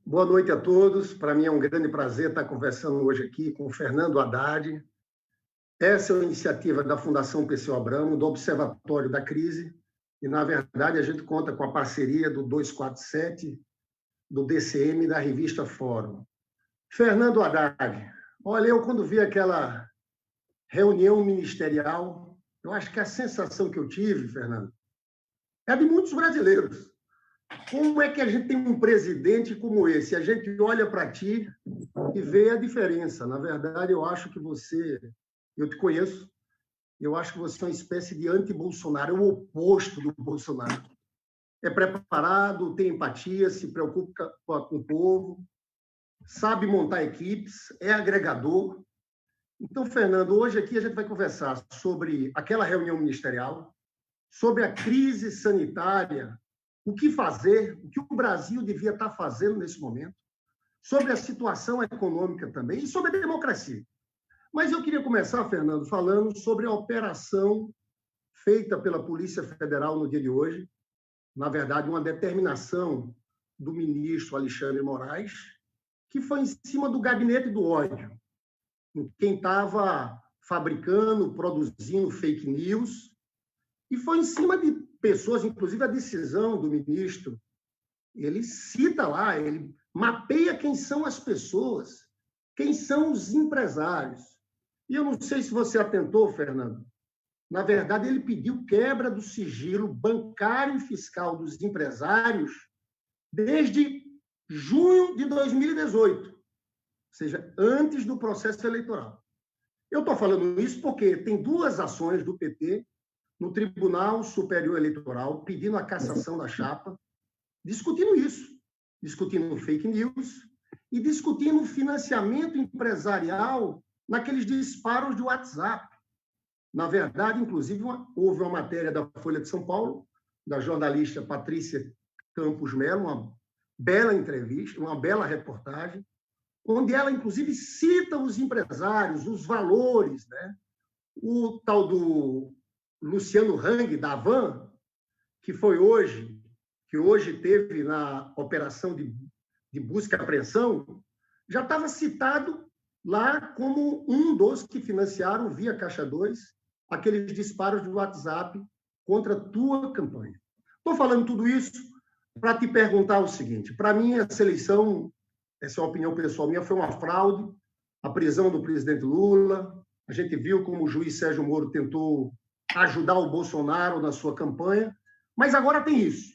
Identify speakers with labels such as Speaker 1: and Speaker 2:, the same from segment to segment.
Speaker 1: Boa noite a todos. Para mim é um grande prazer estar conversando hoje aqui com o Fernando Haddad. Essa é uma iniciativa da Fundação Perseu Abramo, do Observatório da Crise, e, na verdade, a gente conta com a parceria do 247, do DCM e da revista Fórum. Fernando Haddad, olha, eu quando vi aquela reunião ministerial, eu acho que a sensação que eu tive, Fernando, é a de muitos brasileiros. Como é que a gente tem um presidente como esse? A gente olha para ti e vê a diferença. Na verdade, eu acho que eu te conheço, eu acho que você é uma espécie de anti-Bolsonaro, é o oposto do Bolsonaro. É preparado, tem empatia, se preocupa com o povo, sabe montar equipes, é agregador. Então, Fernando, hoje aqui a gente vai conversar sobre aquela reunião ministerial, sobre a crise sanitária, o que fazer, o que o Brasil devia estar fazendo nesse momento, sobre a situação econômica também e sobre a democracia. Mas eu queria começar, Fernando, falando sobre a operação feita pela Polícia Federal no dia de hoje, na verdade, uma determinação do ministro Alexandre Moraes, que foi em cima do gabinete do ódio, quem estava fabricando, produzindo fake news, e foi em cima de pessoas, inclusive a decisão do ministro, ele cita lá, ele mapeia quem são as pessoas, quem são os empresários. E eu não sei se você atentou, Fernando, na verdade, ele pediu quebra do sigilo bancário e fiscal dos empresários desde junho de 2018, ou seja, antes do processo eleitoral. Eu estou falando isso porque tem duas ações do PT no Tribunal Superior Eleitoral pedindo a cassação da chapa, discutindo isso, discutindo fake news e discutindo financiamento empresarial naqueles disparos de WhatsApp. Na verdade, inclusive, houve uma matéria da Folha de São Paulo, da jornalista Patrícia Campos Melo, uma bela entrevista, uma bela reportagem, onde ela, inclusive, cita os empresários, os valores, né? O tal do Luciano Hang, da Havan, que hoje teve na operação de busca e apreensão, já estava citado lá como um dos que financiaram, via Caixa 2, aqueles disparos de WhatsApp contra a tua campanha. Estou falando tudo isso para te perguntar o seguinte: para mim, essa eleição, essa é uma opinião pessoal minha, foi uma fraude, a prisão do presidente Lula. A gente viu como o juiz Sérgio Moro tentou ajudar o Bolsonaro na sua campanha, mas agora tem isso.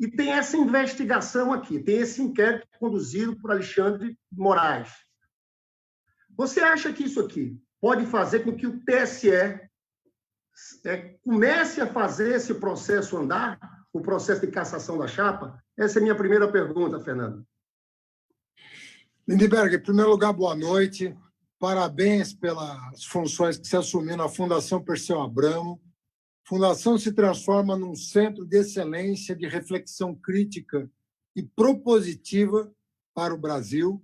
Speaker 1: E tem essa investigação aqui, tem esse inquérito conduzido por Alexandre Moraes. Você acha que isso aqui pode fazer com que o TSE comece a fazer esse processo andar, o processo de cassação da chapa? Essa é a minha primeira pergunta, Fernando.
Speaker 2: Lindbergh, em primeiro lugar, boa noite. Parabéns pelas funções que você assumiu na Fundação Perseu Abramo. A Fundação se transforma num centro de excelência, de reflexão crítica e propositiva para o Brasil,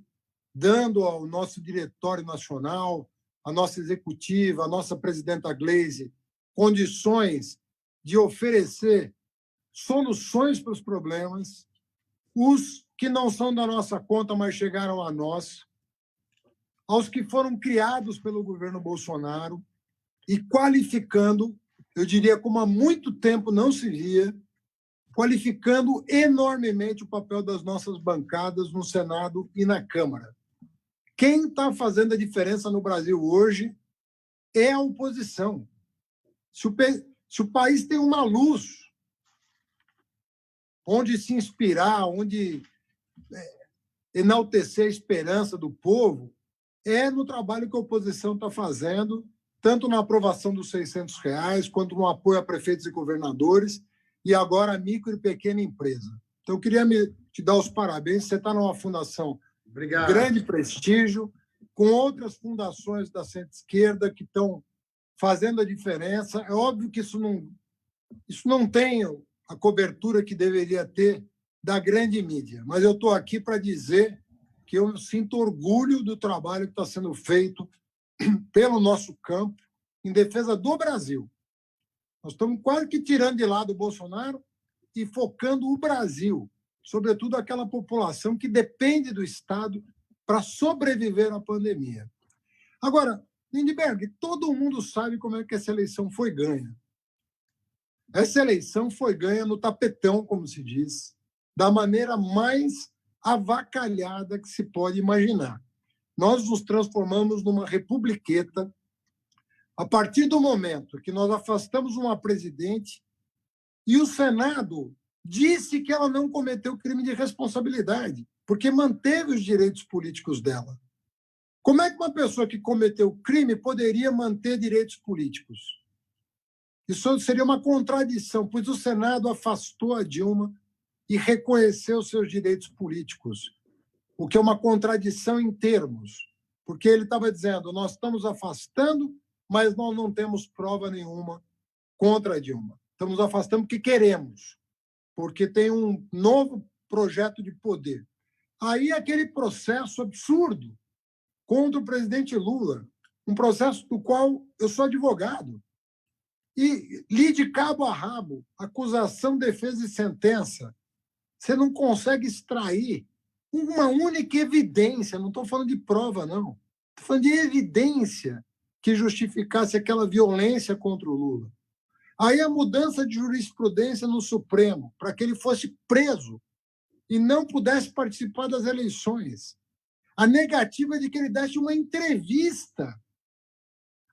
Speaker 2: dando ao nosso diretório nacional, à nossa executiva, à nossa presidenta Gleisi, condições de oferecer soluções para os problemas, os que não são da nossa conta, mas chegaram a nós, aos que foram criados pelo governo Bolsonaro e qualificando, eu diria como há muito tempo não se via, qualificando enormemente o papel das nossas bancadas no Senado e na Câmara. Quem está fazendo a diferença no Brasil hoje é a oposição. Se o país tem uma luz onde se inspirar, onde enaltecer a esperança do povo, é no trabalho que a oposição está fazendo, tanto na aprovação dos R$ 600, quanto no apoio a prefeitos e governadores, e agora a micro e pequena empresa. Então, eu queria te dar os parabéns. Você está numa fundação de grande prestígio, com outras fundações da centro-esquerda que estão fazendo a diferença. É óbvio que isso não tem a cobertura que deveria ter da grande mídia, mas eu estou aqui para dizer que eu sinto orgulho do trabalho que está sendo feito pelo nosso campo em defesa do Brasil. Nós estamos quase que tirando de lado o Bolsonaro e focando o Brasil. sobretudo aquela população que depende do Estado para sobreviver à pandemia. Agora, Lindbergh, todo mundo sabe como é que essa eleição foi ganha. Essa eleição foi ganha no tapetão, como se diz, da maneira mais avacalhada que se pode imaginar. Nós nos transformamos numa republiqueta a partir do momento que nós afastamos uma presidente e o Senado disse que ela não cometeu crime de responsabilidade, porque manteve os direitos políticos dela. Como é que uma pessoa que cometeu crime poderia manter direitos políticos? Isso seria uma contradição, pois o Senado afastou a Dilma e reconheceu seus direitos políticos, o que é uma contradição em termos, porque ele estava dizendo, nós estamos afastando, mas nós não temos prova nenhuma contra a Dilma. Estamos afastando porque queremos, porque tem um novo projeto de poder. Aí aquele processo absurdo contra o presidente Lula, um processo do qual eu sou advogado, e li de cabo a rabo, acusação, defesa e sentença. Você não consegue extrair uma única evidência, não estou falando de prova, não. Estou falando de evidência que justificasse aquela violência contra o Lula. Aí a mudança de jurisprudência no Supremo, para que ele fosse preso e não pudesse participar das eleições. A negativa de que ele desse uma entrevista.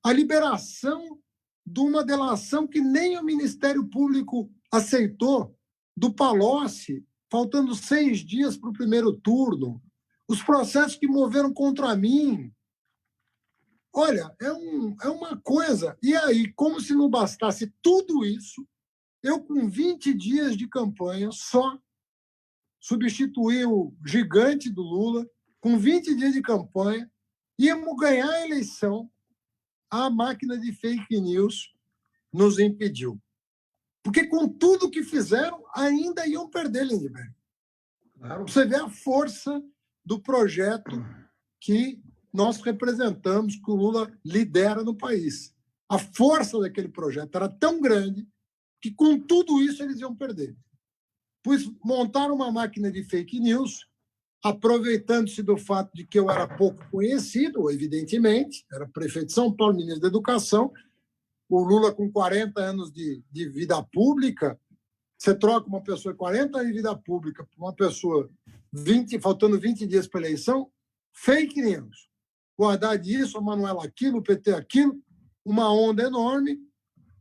Speaker 2: A liberação de uma delação que nem o Ministério Público aceitou, do Palocci, faltando 6 dias para o primeiro turno. Os processos que moveram contra mim. Olha, é uma coisa. E aí, como se não bastasse tudo isso, eu, com 20 dias de campanha só, substituí o gigante do Lula, com 20 dias de campanha, íamos ganhar a eleição, a máquina de fake news nos impediu. Porque, com tudo que fizeram, ainda iam perder, Lindbergh. Claro. Você vê a força do projeto que nós representamos, que o Lula lidera no país. A força daquele projeto era tão grande que, com tudo isso, eles iam perder. Pois montaram uma máquina de fake news, aproveitando-se do fato de que eu era pouco conhecido, evidentemente, era prefeito de São Paulo, ministro da Educação, o Lula com 40 anos de vida pública, você troca uma pessoa de 40 anos de vida pública por uma pessoa faltando 20 dias para a eleição, fake news. O Haddad isso, a Manuela aquilo, o PT aquilo, uma onda enorme.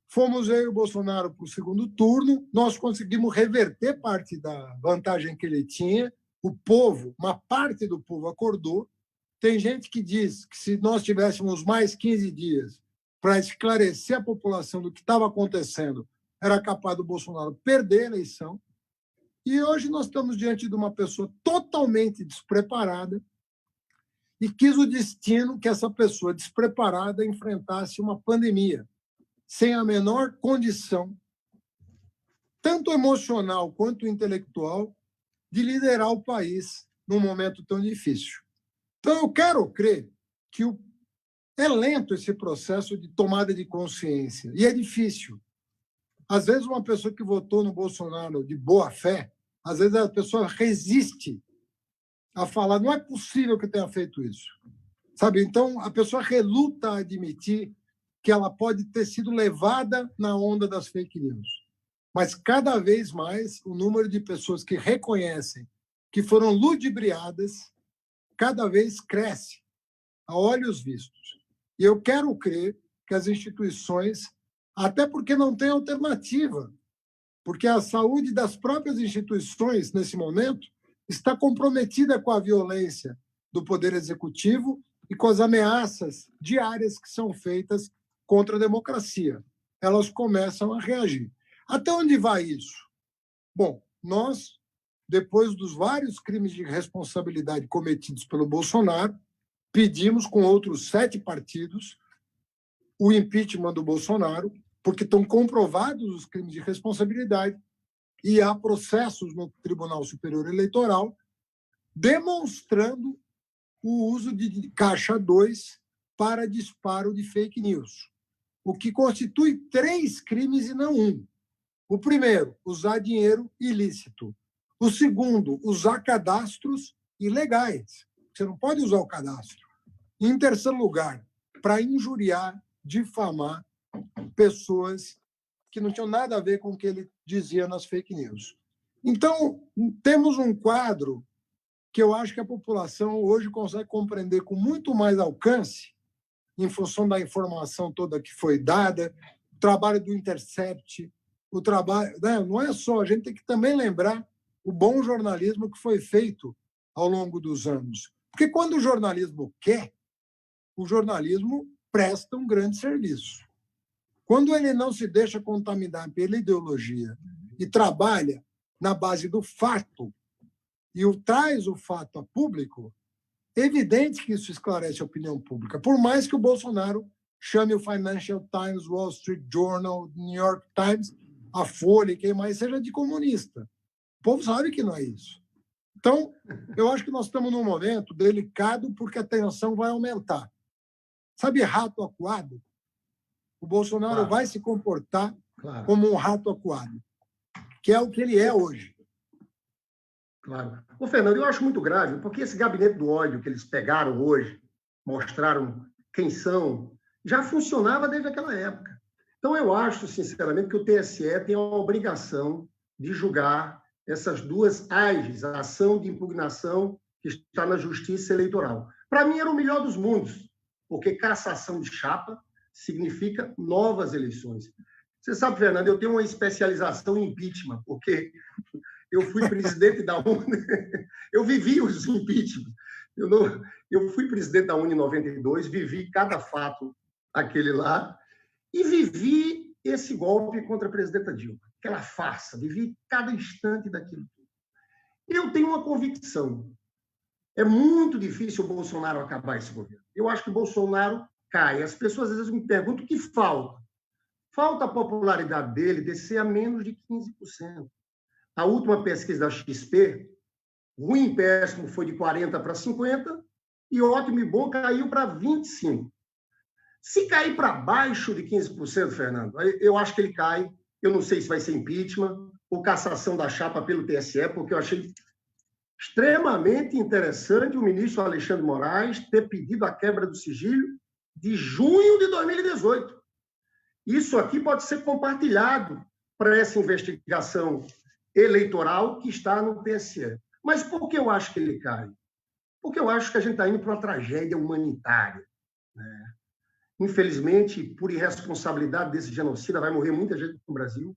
Speaker 2: Fomos eu e o Bolsonaro para o segundo turno, nós conseguimos reverter parte da vantagem que ele tinha, o povo, uma parte do povo acordou. Tem gente que diz que se nós tivéssemos mais 15 dias para esclarecer a população do que estava acontecendo, era capaz do Bolsonaro perder a eleição. E hoje nós estamos diante de uma pessoa totalmente despreparada e quis o destino que essa pessoa despreparada enfrentasse uma pandemia, sem a menor condição, tanto emocional quanto intelectual, de liderar o país num momento tão difícil. Então, eu quero crer que é lento esse processo de tomada de consciência, e é difícil. Às vezes, uma pessoa que votou no Bolsonaro de boa fé, às vezes a pessoa resiste a falar, não é possível que tenha feito isso. Sabe? Então, a pessoa reluta a admitir que ela pode ter sido levada na onda das fake news. Mas, cada vez mais, o número de pessoas que reconhecem que foram ludibriadas cada vez cresce, a olhos vistos. E eu quero crer que as instituições, até porque não tem alternativa, porque a saúde das próprias instituições, nesse momento, está comprometida com a violência do Poder Executivo e com as ameaças diárias que são feitas contra a democracia. Elas começam a reagir. Até onde vai isso? Bom, nós, depois dos vários crimes de responsabilidade cometidos pelo Bolsonaro, pedimos com outros 7 partidos o impeachment do Bolsonaro, porque estão comprovados os crimes de responsabilidade e há processos no Tribunal Superior Eleitoral demonstrando o uso de caixa 2 para disparo de fake news, o que constitui 3 crimes e não 1. O primeiro, usar dinheiro ilícito. O segundo, usar cadastros ilegais. Você não pode usar o cadastro. Em terceiro lugar, para injuriar, difamar pessoas que não tinham nada a ver com o que ele dizia nas fake news. Então, temos um quadro que eu acho que a população hoje consegue compreender com muito mais alcance, em função da informação toda que foi dada, o trabalho do Intercept, o trabalho... Não é só, a gente tem que também lembrar o bom jornalismo que foi feito ao longo dos anos. Porque quando o jornalismo quer, o jornalismo presta um grande serviço. Quando ele não se deixa contaminar pela ideologia e trabalha na base do fato e traz o fato a público, é evidente que isso esclarece a opinião pública. Por mais que o Bolsonaro chame o Financial Times, Wall Street Journal, New York Times, a Folha, quem mais seja de comunista. O povo sabe que não é isso. Então, eu acho que nós estamos num momento delicado porque a tensão vai aumentar. Sabe rato acuado? O Bolsonaro vai se comportar como um rato acuado, que é o que ele é hoje.
Speaker 1: Claro. Ô, Fernando, eu acho muito grave, porque esse gabinete do ódio que eles pegaram hoje, mostraram quem são, já funcionava desde aquela época. Então, eu acho, sinceramente, que o TSE tem a obrigação de julgar essas duas AGEs, a ação de impugnação que está na Justiça Eleitoral. Para mim, era o melhor dos mundos, porque cassação de chapa significa novas eleições. Você sabe, Fernando, eu tenho uma especialização em impeachment, porque eu fui presidente da UNE, eu vivi os impeachments. Eu fui presidente da UNE em 92, vivi cada fato aquele lá, e vivi esse golpe contra a presidenta Dilma, aquela farsa, vivi cada instante daquilo. Eu tenho uma convicção, é muito difícil o Bolsonaro acabar esse governo. Eu acho que o Bolsonaro cai. As pessoas às vezes me perguntam o que falta. Falta a popularidade dele descer a menos de 15%. A última pesquisa da XP, ruim e péssimo, foi de 40% para 50%, e ótimo e bom caiu para 25%. Se cair para baixo de 15%, Fernando, eu acho que ele cai. Eu não sei se vai ser impeachment ou cassação da chapa pelo TSE, porque eu achei extremamente interessante o ministro Alexandre Moraes ter pedido a quebra do sigilo de junho de 2018. Isso aqui pode ser compartilhado para essa investigação eleitoral que está no TSE. Mas por que eu acho que ele cai? Porque eu acho que a gente está indo para uma tragédia humanitária, né? Infelizmente, por irresponsabilidade desse genocida, vai morrer muita gente no Brasil,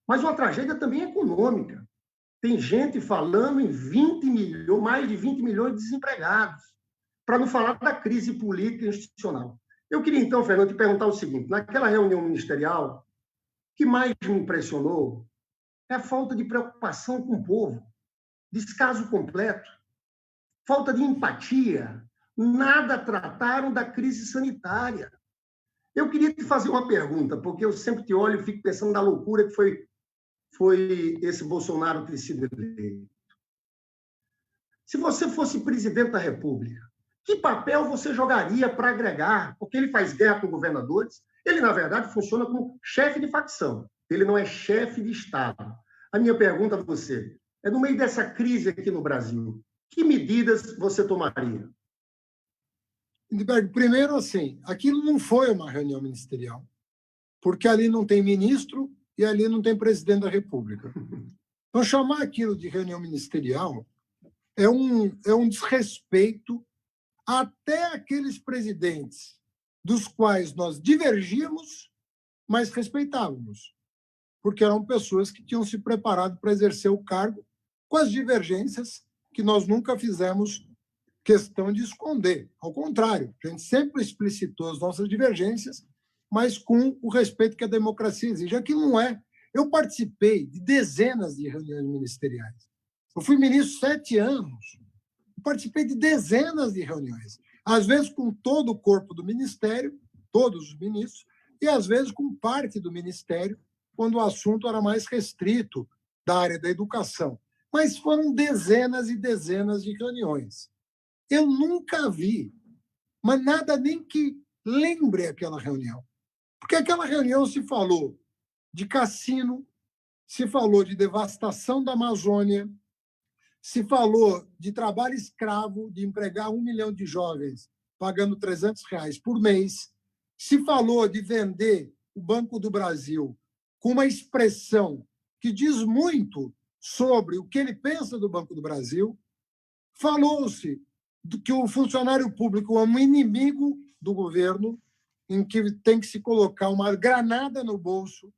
Speaker 1: mas uma tragédia também econômica. Tem gente falando em 20 milhões, mais de 20 milhões de desempregados, para não falar da crise política e institucional. Eu queria, então, Fernando, te perguntar o seguinte: naquela reunião ministerial, o que mais me impressionou é a falta de preocupação com o povo, descaso completo, falta de empatia, nada trataram da crise sanitária. Eu queria te fazer uma pergunta, porque eu sempre te olho e fico pensando na loucura que foi esse Bolsonaro ter sido eleito. Se você fosse presidente da República, que papel você jogaria para agregar? Porque ele faz guerra com governadores, ele, na verdade, funciona como chefe de facção, ele não é chefe de Estado. A minha pergunta a você é, no meio dessa crise aqui no Brasil, que medidas você tomaria?
Speaker 2: Lindbergh, primeiro, assim, aquilo não foi uma reunião ministerial, porque ali não tem ministro e ali não tem presidente da República. Então, chamar aquilo de reunião ministerial é um desrespeito até aqueles presidentes dos quais nós divergíamos, mas respeitávamos, porque eram pessoas que tinham se preparado para exercer o cargo com as divergências que nós nunca fizemos questão de esconder. Ao contrário, a gente sempre explicitou as nossas divergências, mas com o respeito que a democracia exige. Aqui não é. Eu participei de dezenas de reuniões ministeriais. Eu fui ministro 7 anos. Eu participei de dezenas de reuniões. Às vezes com todo o corpo do ministério, todos os ministros, e às vezes com parte do ministério, quando o assunto era mais restrito da área da educação. Mas foram dezenas e dezenas de reuniões. Eu nunca vi, mas nada nem que lembre aquela reunião. Porque aquela reunião se falou de cassino, se falou de devastação da Amazônia, se falou de trabalho escravo, de empregar 1 milhão de jovens pagando R$ 300 por mês, se falou de vender o Banco do Brasil com uma expressão que diz muito sobre o que ele pensa do Banco do Brasil, falou-se que o funcionário público é um inimigo do governo, em que tem que se colocar uma granada no bolso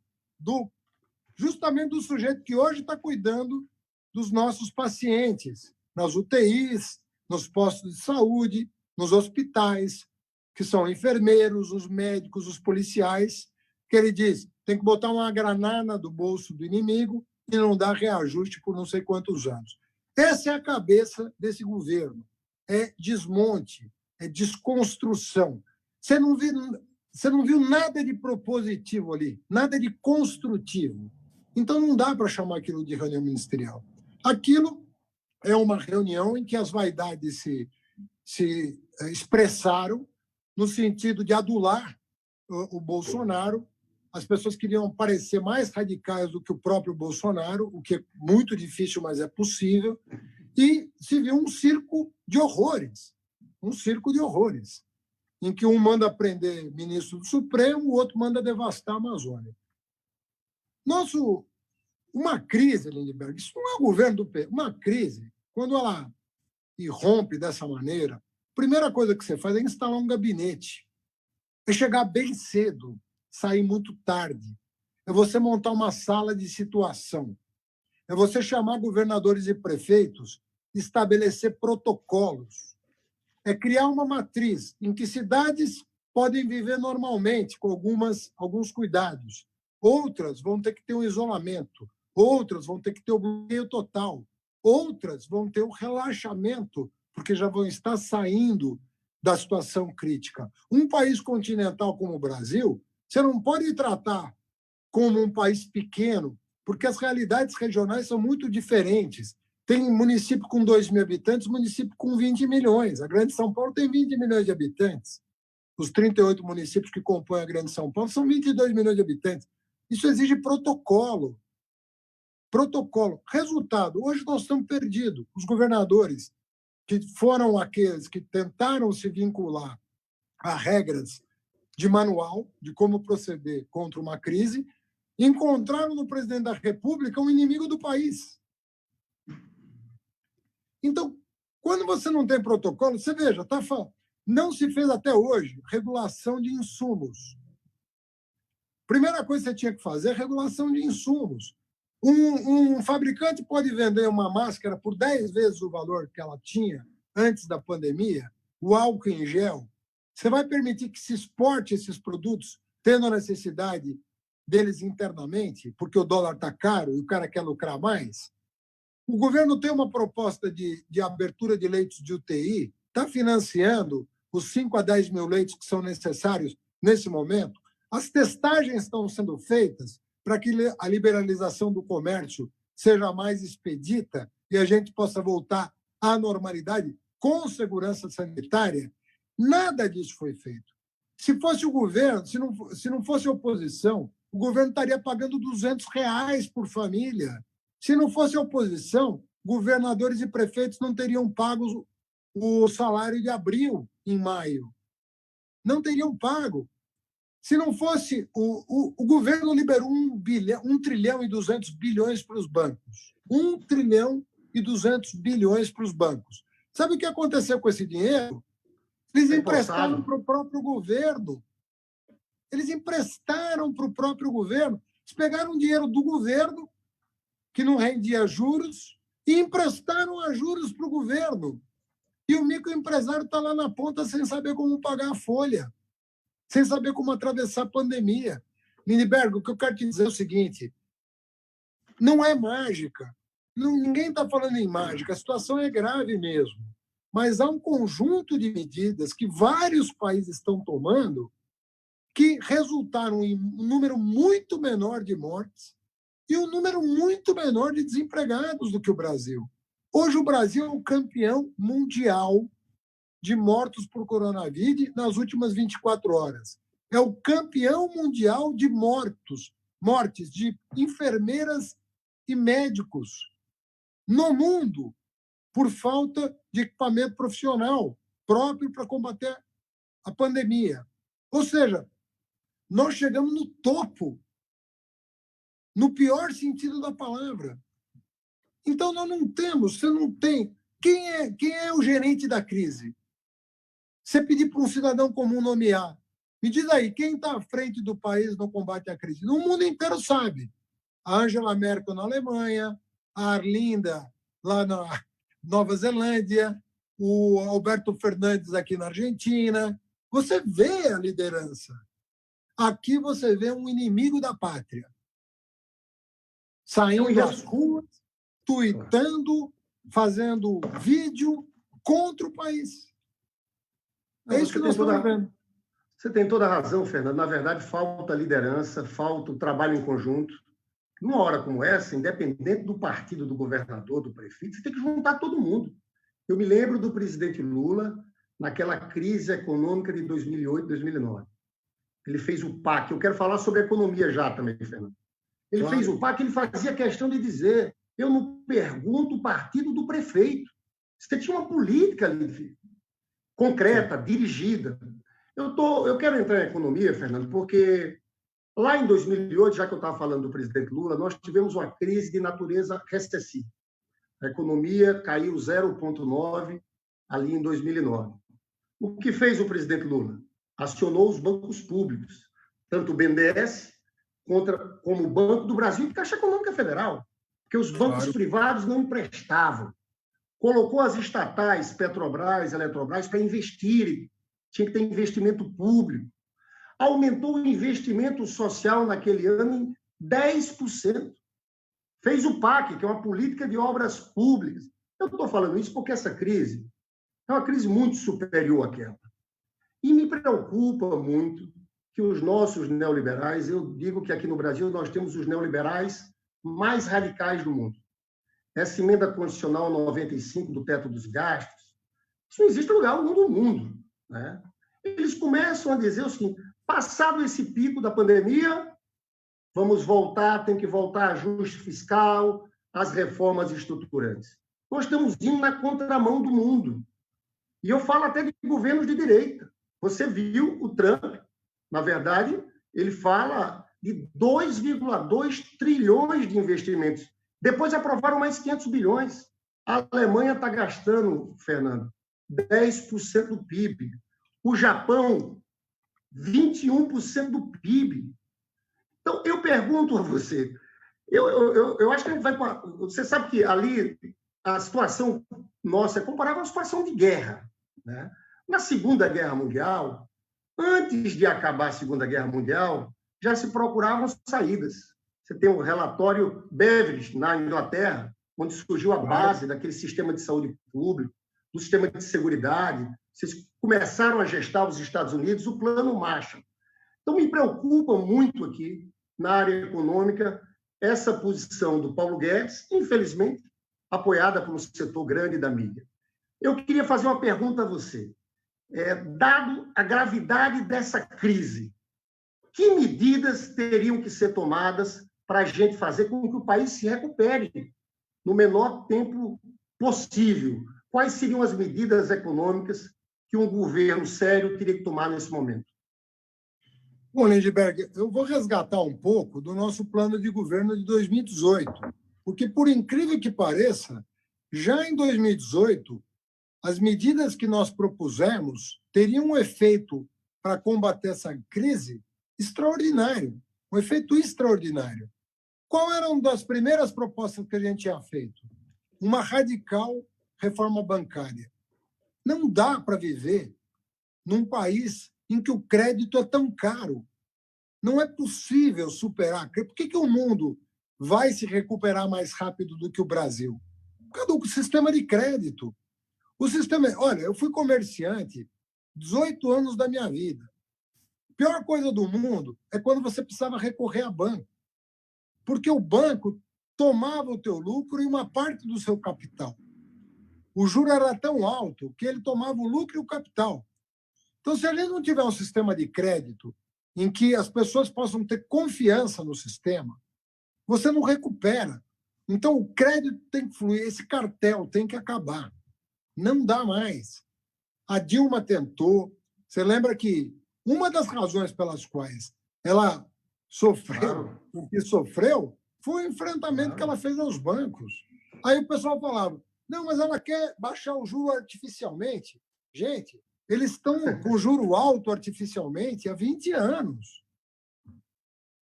Speaker 2: justamente do sujeito que hoje está cuidando dos nossos pacientes, nas UTIs, nos postos de saúde, nos hospitais, que são enfermeiros, os médicos, os policiais, que ele diz tem que botar uma granada do bolso do inimigo e não dar reajuste por não sei quantos anos. Essa é a cabeça desse governo. É desmonte, é desconstrução. Você não viu nada de propositivo ali, nada de construtivo. Então, não dá para chamar aquilo de reunião ministerial. Aquilo é uma reunião em que as vaidades se expressaram no sentido de adular o Bolsonaro. As pessoas queriam parecer mais radicais do que o próprio Bolsonaro, o que é muito difícil, mas é possível. E se viu um circo de horrores, em que um manda prender ministro do Supremo, o outro manda devastar a Amazônia. Uma crise, Lindbergh, isso não é o governo do PT. Uma crise, quando ela irrompe dessa maneira, a primeira coisa que você faz é instalar um gabinete. É chegar bem cedo, sair muito tarde. É você montar uma sala de situação. É você chamar governadores e prefeitos, estabelecer protocolos. É criar uma matriz em que cidades podem viver normalmente, com alguns cuidados. Outras vão ter que ter um isolamento. Outras vão ter que ter o bloqueio total. Outras vão ter o relaxamento, porque já vão estar saindo da situação crítica. Um país continental como o Brasil, você não pode tratar como um país pequeno, porque as realidades regionais são muito diferentes. Tem município com 2.000 habitantes, município com 20 milhões. A Grande São Paulo tem 20 milhões de habitantes. Os 38 municípios que compõem a Grande São Paulo são 22 milhões de habitantes. Isso exige protocolo. Resultado, hoje nós estamos perdidos. Os governadores, que foram aqueles que tentaram se vincular a regras de manual de como proceder contra uma crise, encontraram no presidente da República um inimigo do país. Então, quando você não tem protocolo, você veja, não se fez até hoje regulação de insumos. Primeira coisa que você tinha que fazer é regulação de insumos. Um fabricante pode vender uma máscara por 10 vezes o valor que ela tinha antes da pandemia, o álcool em gel. Você vai permitir que se exporte esses produtos, tendo a necessidade deles internamente, porque o dólar está caro e o cara quer lucrar mais? O governo tem uma proposta de abertura de leitos de UTI, está financiando os 5 a 10 mil leitos que são necessários nesse momento. As testagens estão sendo feitas para que a liberalização do comércio seja mais expedita e a gente possa voltar à normalidade com segurança sanitária. Nada disso foi feito. Se fosse o governo, se não fosse a oposição, o governo estaria pagando R$ 200 por família. Se não fosse a oposição, governadores e prefeitos não teriam pago o salário de abril em maio. Não teriam pago. Se não fosse, o governo liberou 1 trilhão e 200 bilhões para os bancos. 1 trilhão e 200 bilhões para os bancos. Sabe o que aconteceu com esse dinheiro? Eles emprestaram para o próprio governo. Eles pegaram dinheiro do governo, que não rendia juros, e emprestaram a juros para o governo. E o microempresário está lá na ponta sem saber como pagar a folha, sem saber como atravessar a pandemia. Lindbergh, o que eu quero te dizer é o seguinte, não é mágica. Ninguém está falando em mágica, a situação é grave mesmo. Mas há um conjunto de medidas que vários países estão tomando que resultaram em um número muito menor de mortes e um número muito menor de desempregados do que o Brasil. Hoje o Brasil é o campeão mundial de mortos por coronavírus nas últimas 24 horas. É o campeão mundial de mortes de enfermeiras e médicos no mundo. por falta de equipamento profissional próprio para combater a pandemia. Ou seja, nós chegamos no topo, no pior sentido da palavra. Então, nós não temos, você não tem... Quem é o gerente da crise? Você pedir para um cidadão comum nomear. Me diz aí, quem está à frente do país no combate à crise? No mundo inteiro sabe. A Angela Merkel na Alemanha, a Arlinda lá na Nova Zelândia, o Alberto Fernandes aqui na Argentina. Você vê a liderança. Aqui você vê um inimigo da pátria. Saindo às ruas, tuitando, fazendo vídeo contra o país. É isso que nós estamos vendo.
Speaker 1: Você tem toda a razão, Fernando. Na verdade, falta liderança, falta o trabalho em conjunto. Numa hora como essa, independente do partido do governador, do prefeito, você tem que juntar todo mundo. Eu me lembro do presidente Lula naquela crise econômica de 2008, 2009. Ele fez o PAC. Eu quero falar sobre a economia já também, Fernando. Ele fez o PAC, ele fazia questão de dizer: eu não pergunto o partido do prefeito. Você tinha uma política ali, concreta, dirigida. Eu quero entrar em economia, Fernando, porque lá em 2008, já que eu estava falando do presidente Lula, nós tivemos uma crise de natureza recessiva. A economia caiu 0,9% ali em 2009. O que fez o presidente Lula? Acionou os bancos públicos, tanto o BNDES como o Banco do Brasil e a Caixa Econômica Federal, porque os bancos privados não emprestavam. Colocou as estatais, Petrobras, Eletrobras, para investirem. Tinha que ter investimento público. Aumentou o investimento social naquele ano em 10%. Fez o PAC, que é uma política de obras públicas. Eu estou falando isso porque essa crise é uma crise muito superior àquela. E me preocupa muito que os nossos neoliberais, eu digo que aqui no Brasil nós temos os neoliberais mais radicais do mundo. Essa emenda constitucional 95 do teto dos gastos, isso não existe lugar algum do mundo, né? Eles começam a dizer o seguinte: passado esse pico da pandemia, vamos voltar, tem que voltar ajuste fiscal, as reformas estruturantes. Nós estamos indo na contramão do mundo. E eu falo até de governos de direita. Você viu o Trump, na verdade, ele fala de 2,2 trilhões de investimentos. Depois aprovaram mais 500 bilhões. A Alemanha está gastando, Fernando, 10% do PIB. O Japão, 21% do PIB. Então, eu pergunto a você, eu acho que a gente vai... Você sabe que ali a situação nossa é comparável a uma situação de guerra, né? Na Segunda Guerra Mundial, antes de acabar a Segunda Guerra Mundial, já se procuravam saídas. Você tem o relatório Beveridge, na Inglaterra, onde surgiu a base daquele sistema de saúde público, do sistema de seguridade. Vocês começaram a gestar os Estados Unidos o Plano Marshall. Então, me preocupa muito aqui, na área econômica, essa posição do Paulo Guedes, infelizmente, apoiada por um setor grande da mídia. Eu queria fazer uma pergunta a você. Dado a gravidade dessa crise, que medidas teriam que ser tomadas para a gente fazer com que o país se recupere no menor tempo possível? Quais seriam as medidas econômicas que um governo sério teria que tomar nesse momento?
Speaker 2: Bom, Lindbergh, eu vou resgatar um pouco do nosso plano de governo de 2018, porque, por incrível que pareça, já em 2018, as medidas que nós propusemos teriam um efeito para combater essa crise extraordinário, um efeito extraordinário. Qual era uma das primeiras propostas que a gente tinha feito? Uma radical reforma bancária. Não dá para viver num país em que o crédito é tão caro. Não é possível superar. Por que o mundo vai se recuperar mais rápido do que o Brasil? Por causa do sistema de crédito. O sistema... Olha, eu fui comerciante 18 anos da minha vida. A pior coisa do mundo é quando você precisava recorrer a banco. Porque o banco tomava o teu lucro e uma parte do seu capital. O juro era tão alto que ele tomava o lucro e o capital. Então, se a gente não tiver um sistema de crédito em que as pessoas possam ter confiança no sistema, você não recupera. Então, o crédito tem que fluir, esse cartel tem que acabar. Não dá mais. A Dilma tentou. Você lembra que uma das razões pelas quais ela sofreu o que sofreu foi o enfrentamento que ela fez aos bancos. Aí o pessoal falava, não, mas ela quer baixar o juro artificialmente. Gente, eles estão com juro alto artificialmente há 20 anos.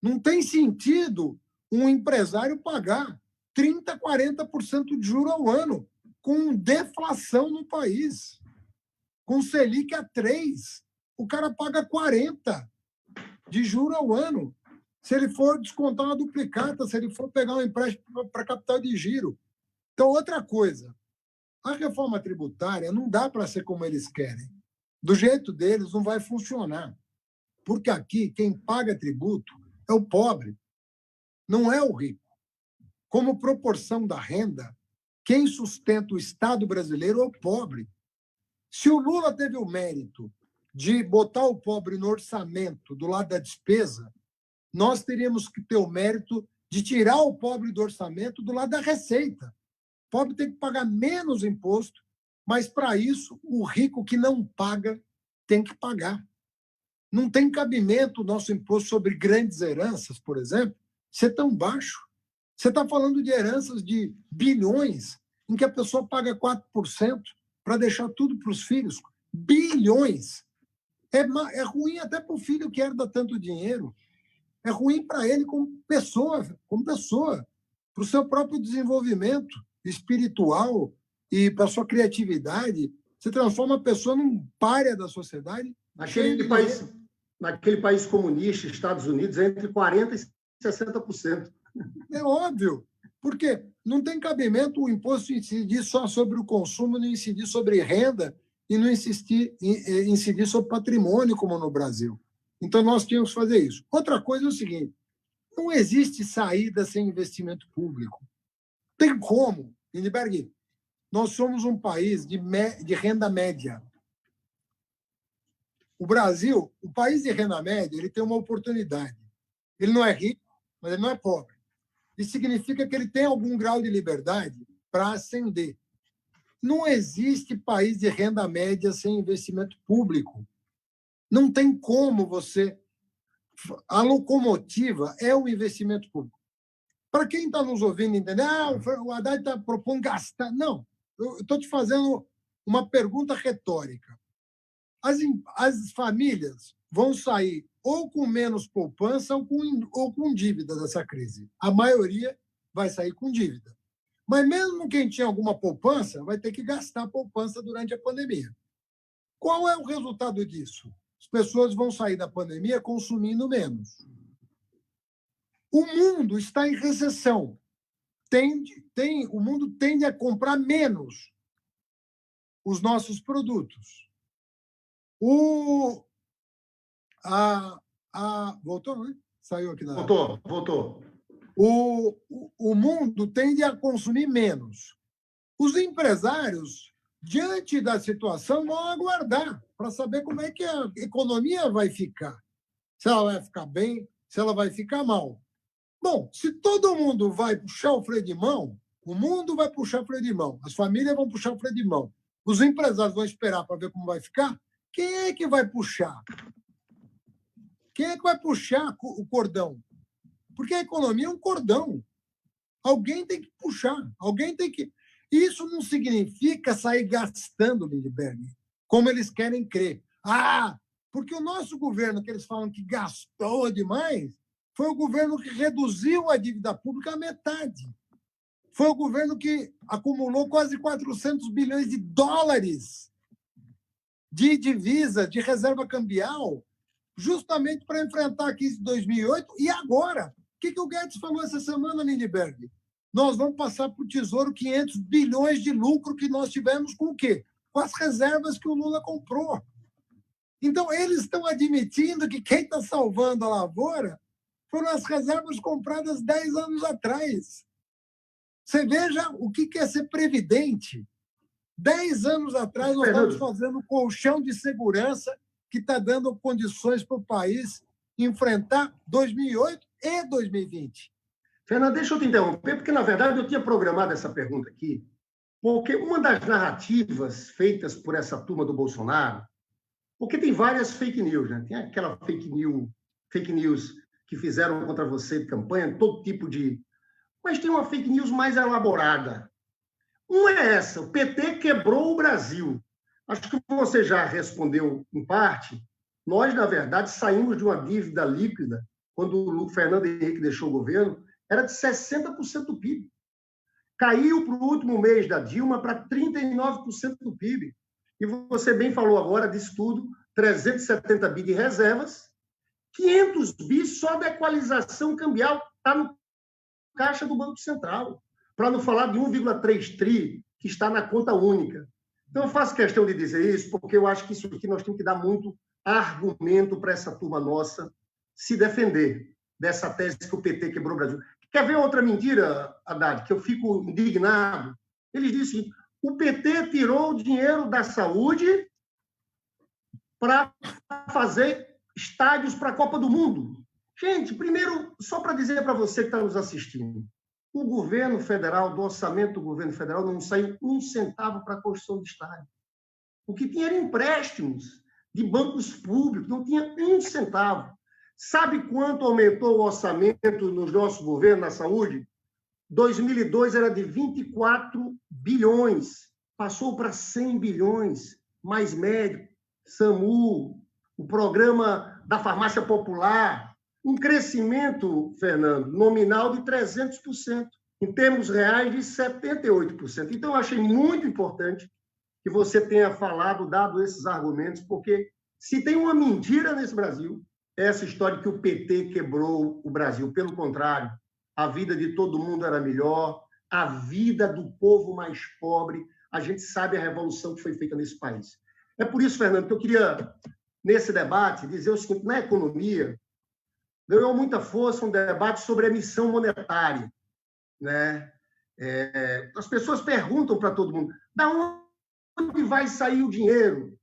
Speaker 2: Não tem sentido um empresário pagar 30%, 40% de juro ao ano, com deflação no país. Com Selic a 3%, o cara paga 40% de juro ao ano. Se ele for descontar uma duplicata, se ele for pegar um empréstimo para capital de giro. Então, outra coisa, a reforma tributária não dá para ser como eles querem. Do jeito deles, não vai funcionar. Porque aqui, quem paga tributo é o pobre, não é o rico. Como proporção da renda, quem sustenta o Estado brasileiro é o pobre. Se o Lula teve o mérito de botar o pobre no orçamento do lado da despesa, nós teríamos que ter o mérito de tirar o pobre do orçamento do lado da receita. O pobre tem que pagar menos imposto, mas, para isso, o rico que não paga tem que pagar. Não tem cabimento o nosso imposto sobre grandes heranças, por exemplo, ser tão baixo. Você está falando de heranças de bilhões, em que a pessoa paga 4% para deixar tudo para os filhos. Bilhões! É ruim até para o filho que herda tanto dinheiro. É ruim para ele como pessoa, para o seu próprio desenvolvimento espiritual e para a sua criatividade. Você transforma a pessoa num pária da sociedade.
Speaker 1: Naquele país comunista, Estados Unidos, é entre 40% e 60%.
Speaker 2: É óbvio, porque não tem cabimento o imposto incidir só sobre o consumo, não incidir sobre renda e não incidir sobre patrimônio, como no Brasil. Então, nós tínhamos que fazer isso. Outra coisa é o seguinte, não existe saída sem investimento público. Tem como, Lindbergh, nós somos um país de renda média. O Brasil, o país de renda média, ele tem uma oportunidade. Ele não é rico, mas ele não é pobre. Isso significa que ele tem algum grau de liberdade para ascender. Não existe país de renda média sem investimento público. Não tem como você... A locomotiva é o investimento público. Para quem está nos ouvindo entender, o Haddad está propondo gastar. Não, eu estou te fazendo uma pergunta retórica. As famílias vão sair ou com menos poupança ou com dívida dessa crise. A maioria vai sair com dívida. Mas mesmo quem tinha alguma poupança vai ter que gastar a poupança durante a pandemia. Qual é o resultado disso? As pessoas vão sair da pandemia consumindo menos. O mundo está em recessão. O mundo tende a comprar menos os nossos produtos. Voltou, né? Saiu aqui da...
Speaker 1: Voltou.
Speaker 2: O mundo tende a consumir menos. Os empresários, diante da situação, vão aguardar para saber como é que a economia vai ficar. Se ela vai ficar bem, se ela vai ficar mal. Bom, se todo mundo vai puxar o freio de mão, o mundo vai puxar o freio de mão, as famílias vão puxar o freio de mão, os empresários vão esperar para ver como vai ficar, quem é que vai puxar? Quem é que vai puxar o cordão? Porque a economia é um cordão. Alguém tem que puxar, alguém tem que... Isso não significa sair gastando, Lindbergh, como eles querem crer. Porque o nosso governo, que eles falam que gastou demais, foi o governo que reduziu a dívida pública à metade. Foi o governo que acumulou quase 400 bilhões de dólares de divisa, de reserva cambial, justamente para enfrentar a crise de 2008. E agora? O que o Guedes falou essa semana, Lindbergh? Nós vamos passar para o Tesouro 500 bilhões de lucro que nós tivemos com o quê? Com as reservas que o Lula comprou. Então, eles estão admitindo que quem está salvando a lavoura foram as reservas compradas 10 anos atrás. Você veja o que é ser previdente. 10 anos atrás, nós estamos fazendo um colchão de segurança que está dando condições para o país enfrentar 2008 e 2020.
Speaker 1: Fernando, deixa eu te interromper, porque, na verdade, eu tinha programado essa pergunta aqui, porque uma das narrativas feitas por essa turma do Bolsonaro, porque tem várias fake news, né? Tem aquela fake news que fizeram contra você de campanha, todo tipo de... Mas tem uma fake news mais elaborada. Uma é essa, o PT quebrou o Brasil. Acho que você já respondeu em parte. Nós, na verdade, saímos de uma dívida líquida, quando o Fernando Henrique deixou o governo, era de 60% do PIB. Caiu para o último mês da Dilma para 39% do PIB. E você bem falou agora disso tudo, 370 bi de reservas, 500 bi só da equalização cambial, está no caixa do Banco Central, para não falar de 1,3 tri que está na conta única. Então, eu faço questão de dizer isso, porque eu acho que isso aqui nós temos que dar muito argumento para essa turma nossa se defender dessa tese que o PT quebrou o Brasil. Quer ver outra mentira, Haddad, que eu fico indignado? Eles dizem: o PT tirou o dinheiro da saúde para fazer estádios para a Copa do Mundo. Gente, primeiro, só para dizer para você que está nos assistindo, o governo federal, do orçamento do governo federal, não saiu um centavo para a construção de estádio. O que tinha era empréstimos de bancos públicos, não tinha um centavo. Sabe quanto aumentou o orçamento no nosso governo na saúde? 2002 era de 24 bilhões, passou para 100 bilhões, mais médico, SAMU, o programa da farmácia popular, um crescimento, Fernando, nominal de 300%, em termos reais de 78%. Então, eu achei muito importante que você tenha falado, dado esses argumentos, porque se tem uma mentira nesse Brasil, é essa história de que o PT quebrou o Brasil. Pelo contrário, a vida de todo mundo era melhor, a vida do povo mais pobre, a gente sabe a revolução que foi feita nesse país. É por isso, Fernando, que eu queria, nesse debate, dizer o seguinte: na economia, ganhou muita força um debate sobre emissão monetária, né? As pessoas perguntam para todo mundo: da onde vai sair o dinheiro?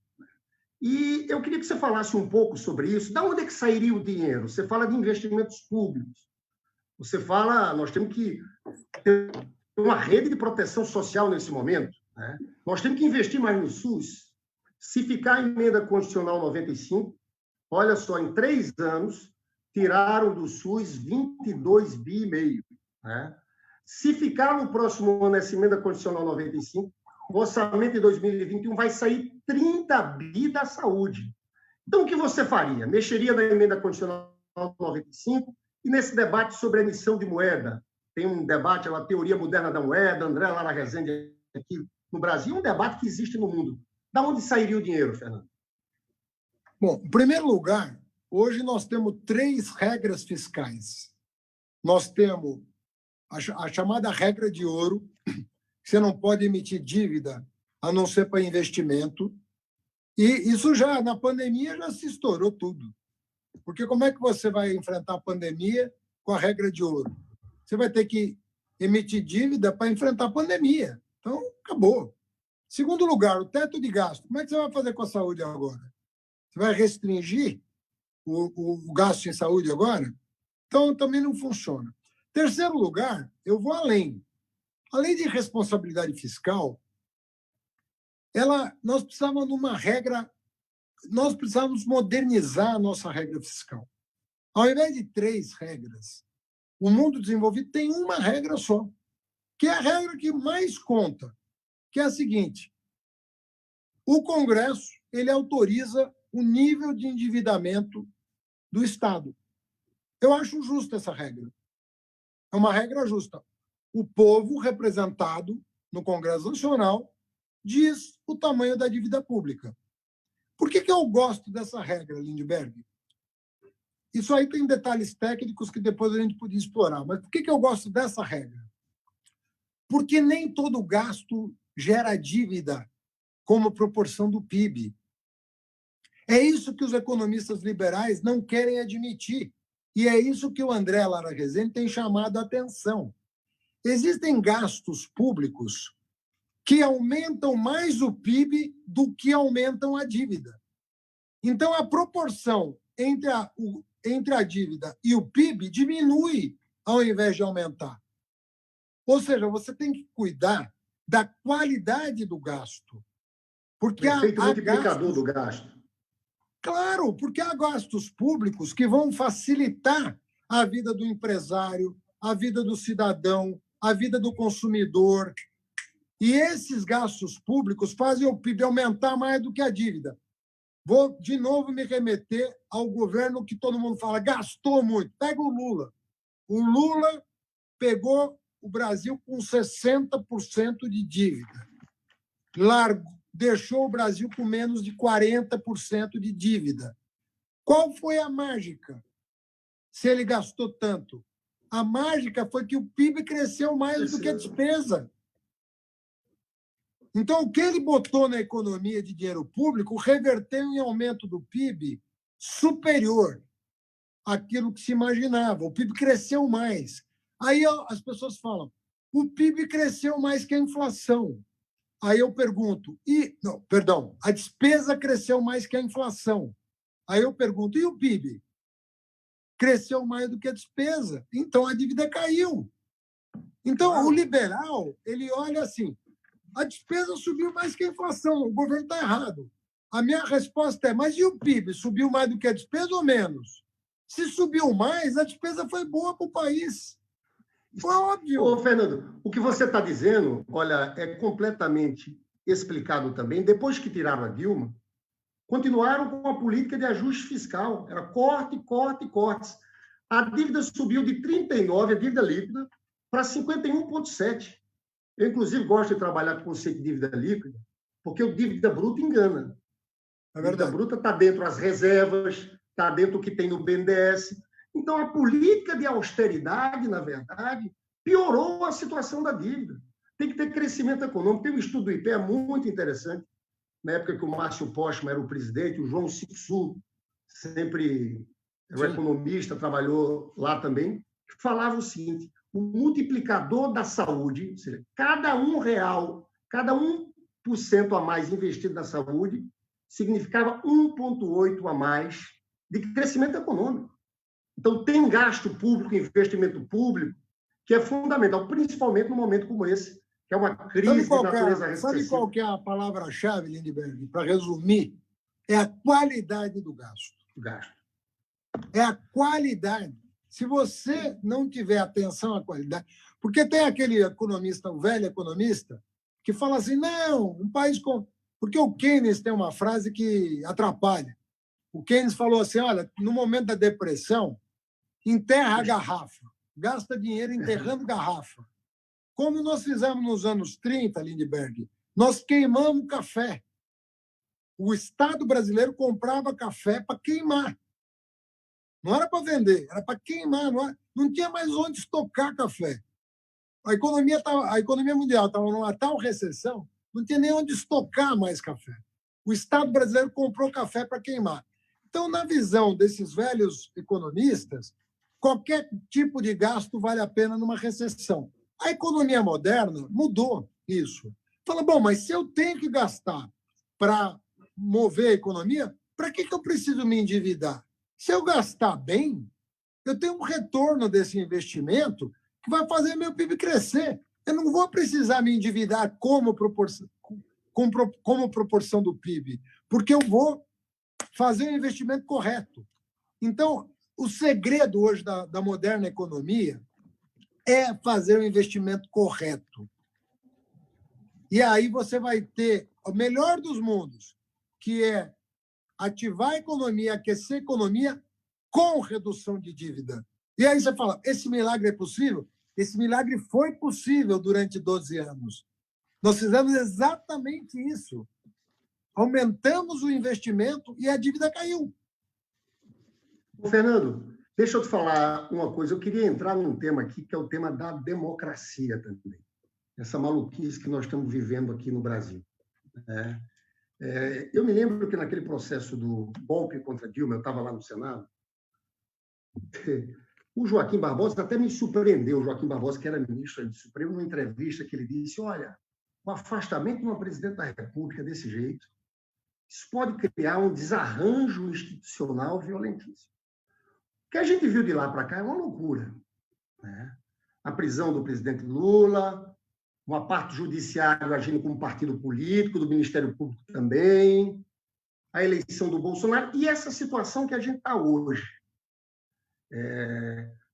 Speaker 1: E eu queria que você falasse um pouco sobre isso. Da onde é que sairia o dinheiro? Você fala de investimentos públicos. Você fala, nós temos que ter uma rede de proteção social nesse momento, né? Nós temos que investir mais no SUS. Se ficar a emenda constitucional 95, olha só, em 3 anos, tiraram do SUS 22 bi e meio, né? Se ficar no próximo ano essa emenda constitucional 95, o orçamento de 2021 vai sair 30 bi da saúde. Então, o que você faria? Mexeria na emenda constitucional 95 e nesse debate sobre a emissão de moeda. Tem um debate, a teoria moderna da moeda, André Lara Rezende aqui no Brasil, um debate que existe no mundo. Da onde sairia o dinheiro, Fernando?
Speaker 2: Bom, em primeiro lugar, hoje nós temos 3 regras fiscais. Nós temos a chamada regra de ouro, que você não pode emitir dívida a não ser para investimento. E isso já, na pandemia, já se estourou tudo. Porque como é que você vai enfrentar a pandemia com a regra de ouro? Você vai ter que emitir dívida para enfrentar a pandemia. Então, acabou. Segundo lugar, o teto de gasto. Como é que você vai fazer com a saúde agora? Você vai restringir o gasto em saúde agora? Então, também não funciona. Terceiro lugar, eu vou além. Além de responsabilidade fiscal, nós precisávamos de uma regra, nós precisávamos modernizar a nossa regra fiscal. Ao invés de 3 regras, o mundo desenvolvido tem uma regra só, que é a regra que mais conta, que é a seguinte: o Congresso ele autoriza o nível de endividamento do Estado. Eu acho justa essa regra. É uma regra justa. O povo representado no Congresso Nacional diz o tamanho da dívida pública. Por que eu gosto dessa regra, Lindbergh? Isso aí tem detalhes técnicos que depois a gente podia explorar. Mas por que eu gosto dessa regra? Porque nem todo gasto gera dívida como proporção do PIB. É isso que os economistas liberais não querem admitir. E é isso que o André Lara Rezende tem chamado a atenção. Existem gastos públicos que aumentam mais o PIB do que aumentam a dívida. Então, a proporção entre a dívida e o PIB diminui ao invés de aumentar. Ou seja, você tem que cuidar da qualidade do gasto. Porque
Speaker 1: o efeito multiplicador
Speaker 2: gastos,
Speaker 1: do gasto.
Speaker 2: claro, porque há gastos públicos que vão facilitar a vida do empresário, a vida do cidadão, a vida do consumidor. E esses gastos públicos fazem o PIB aumentar mais do que a dívida. Vou, de novo, me remeter ao governo que todo mundo fala, gastou muito. Pega o Lula. O Lula pegou o Brasil com 60% de dívida. Deixou o Brasil com menos de 40% de dívida. Qual foi a mágica? Se ele gastou tanto. A mágica foi que o PIB cresceu mais do que a despesa. Então, o que ele botou na economia de dinheiro público reverteu em aumento do PIB superior àquilo que se imaginava. O PIB cresceu mais. Aí as pessoas falam, o PIB cresceu mais que a inflação. Aí eu pergunto, a despesa cresceu mais que a inflação. Aí eu pergunto, e o PIB? Cresceu mais do que a despesa. Então, a dívida caiu. Então, o liberal, ele olha assim, a despesa subiu mais que a inflação, o governo está errado. A minha resposta é, mas e o PIB? Subiu mais do que a despesa ou menos? Se subiu mais, a despesa foi boa para o país. Foi óbvio.
Speaker 1: Ô, Fernando, o que você está dizendo, olha, é completamente explicado também. Depois que tiraram a Dilma, continuaram com a política de ajuste fiscal. Era corte, corte, cortes. A dívida subiu de 39, a dívida líquida, para 51,7. Eu, inclusive, gosto de trabalhar com o conceito de dívida líquida, porque o dívida bruta engana. A dívida bruta está dentro das reservas, está dentro do que tem no BNDES. Então, a política de austeridade, na verdade, piorou a situação da dívida. Tem que ter crescimento econômico. Tem um estudo do IPEA muito interessante, na época que o Márcio Postman era o presidente, o João Sipsu, sempre era um economista, trabalhou lá também, que falava o seguinte, o multiplicador da saúde, ou seja, cada R$1, cada 1% a mais investido na saúde, significava 1,8 a mais de crescimento econômico. Então, tem gasto público, investimento público, que é fundamental, principalmente num momento como esse, que é uma crise de natureza recessiva.
Speaker 2: Sabe qual que é a palavra-chave, Lindbergh, para resumir? É a qualidade do gasto. É a qualidade. Se você não tiver atenção à qualidade... Porque tem aquele economista, um velho economista, que fala assim, não, um país com... Porque o Keynes tem uma frase que atrapalha. O Keynes falou assim, olha, no momento da depressão, enterra a garrafa, gasta dinheiro enterrando garrafa. Como nós fizemos nos anos 30, Lindbergh, nós queimamos café. O Estado brasileiro comprava café para queimar. Não era para vender, era para queimar. Não tinha mais onde estocar café. A economia mundial estava numa tal recessão, não tinha nem onde estocar mais café. O Estado brasileiro comprou café para queimar. Então, na visão desses velhos economistas, qualquer tipo de gasto vale a pena numa recessão. A economia moderna mudou isso. Fala, bom, mas se eu tenho que gastar para mover a economia, para que eu preciso me endividar? Se eu gastar bem, eu tenho um retorno desse investimento que vai fazer meu PIB crescer. Eu não vou precisar me endividar como proporção do PIB, porque eu vou fazer o investimento correto. Então, o segredo hoje da moderna economia é fazer o investimento correto. E aí você vai ter o melhor dos mundos, que é ativar a economia, aquecer a economia com redução de dívida. E aí você fala, esse milagre é possível? Esse milagre foi possível durante 12 anos. Nós fizemos exatamente isso. Aumentamos o investimento e a dívida caiu.
Speaker 1: Fernando, deixa eu te falar uma coisa. Eu queria entrar num tema aqui, que é o tema da democracia também. Essa maluquice que nós estamos vivendo aqui no Brasil. Eu me lembro que naquele processo do golpe contra Dilma, eu estava lá no Senado, o Joaquim Barbosa até me surpreendeu, o Joaquim Barbosa, que era ministro do Supremo, numa entrevista que ele disse, olha, o afastamento de uma presidente da República desse jeito, isso pode criar um desarranjo institucional violentíssimo. O que a gente viu de lá para cá é uma loucura. né? A prisão do presidente Lula, uma parte do judiciário agindo como partido político, do Ministério Público também, a eleição do Bolsonaro e essa situação que a gente está hoje.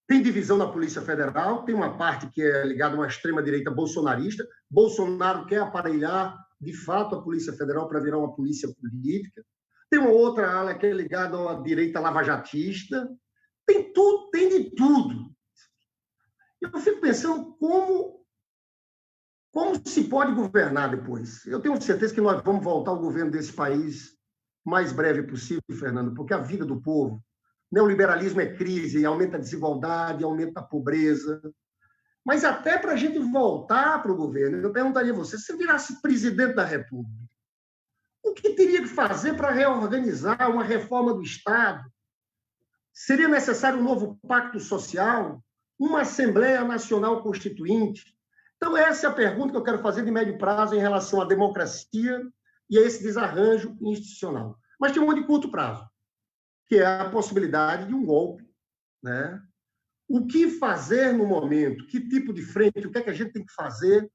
Speaker 1: Tem divisão na Polícia Federal, tem uma parte que é ligada a uma extrema-direita bolsonarista. Bolsonaro quer aparelhar, de fato, a Polícia Federal para virar uma polícia política. Tem uma outra ala que é ligada à direita lavajatista. Tem tudo, tem de tudo. Eu fico pensando como se pode governar depois. Eu tenho certeza que nós vamos voltar ao governo desse país o mais breve possível, Fernando, porque a vida do povo, neoliberalismo é crise, aumenta a desigualdade, aumenta a pobreza. Mas até para a gente voltar para o governo, eu perguntaria a você, se você virasse presidente da República, o que teria que fazer para reorganizar uma reforma do Estado? Seria necessário um novo pacto social? Uma Assembleia Nacional Constituinte? Então, essa é a pergunta que eu quero fazer de médio prazo em relação à democracia e a esse desarranjo institucional. Mas tem um de curto prazo, que é a possibilidade de um golpe, né? O que fazer no momento? Que tipo de frente? O que é que a gente tem que fazer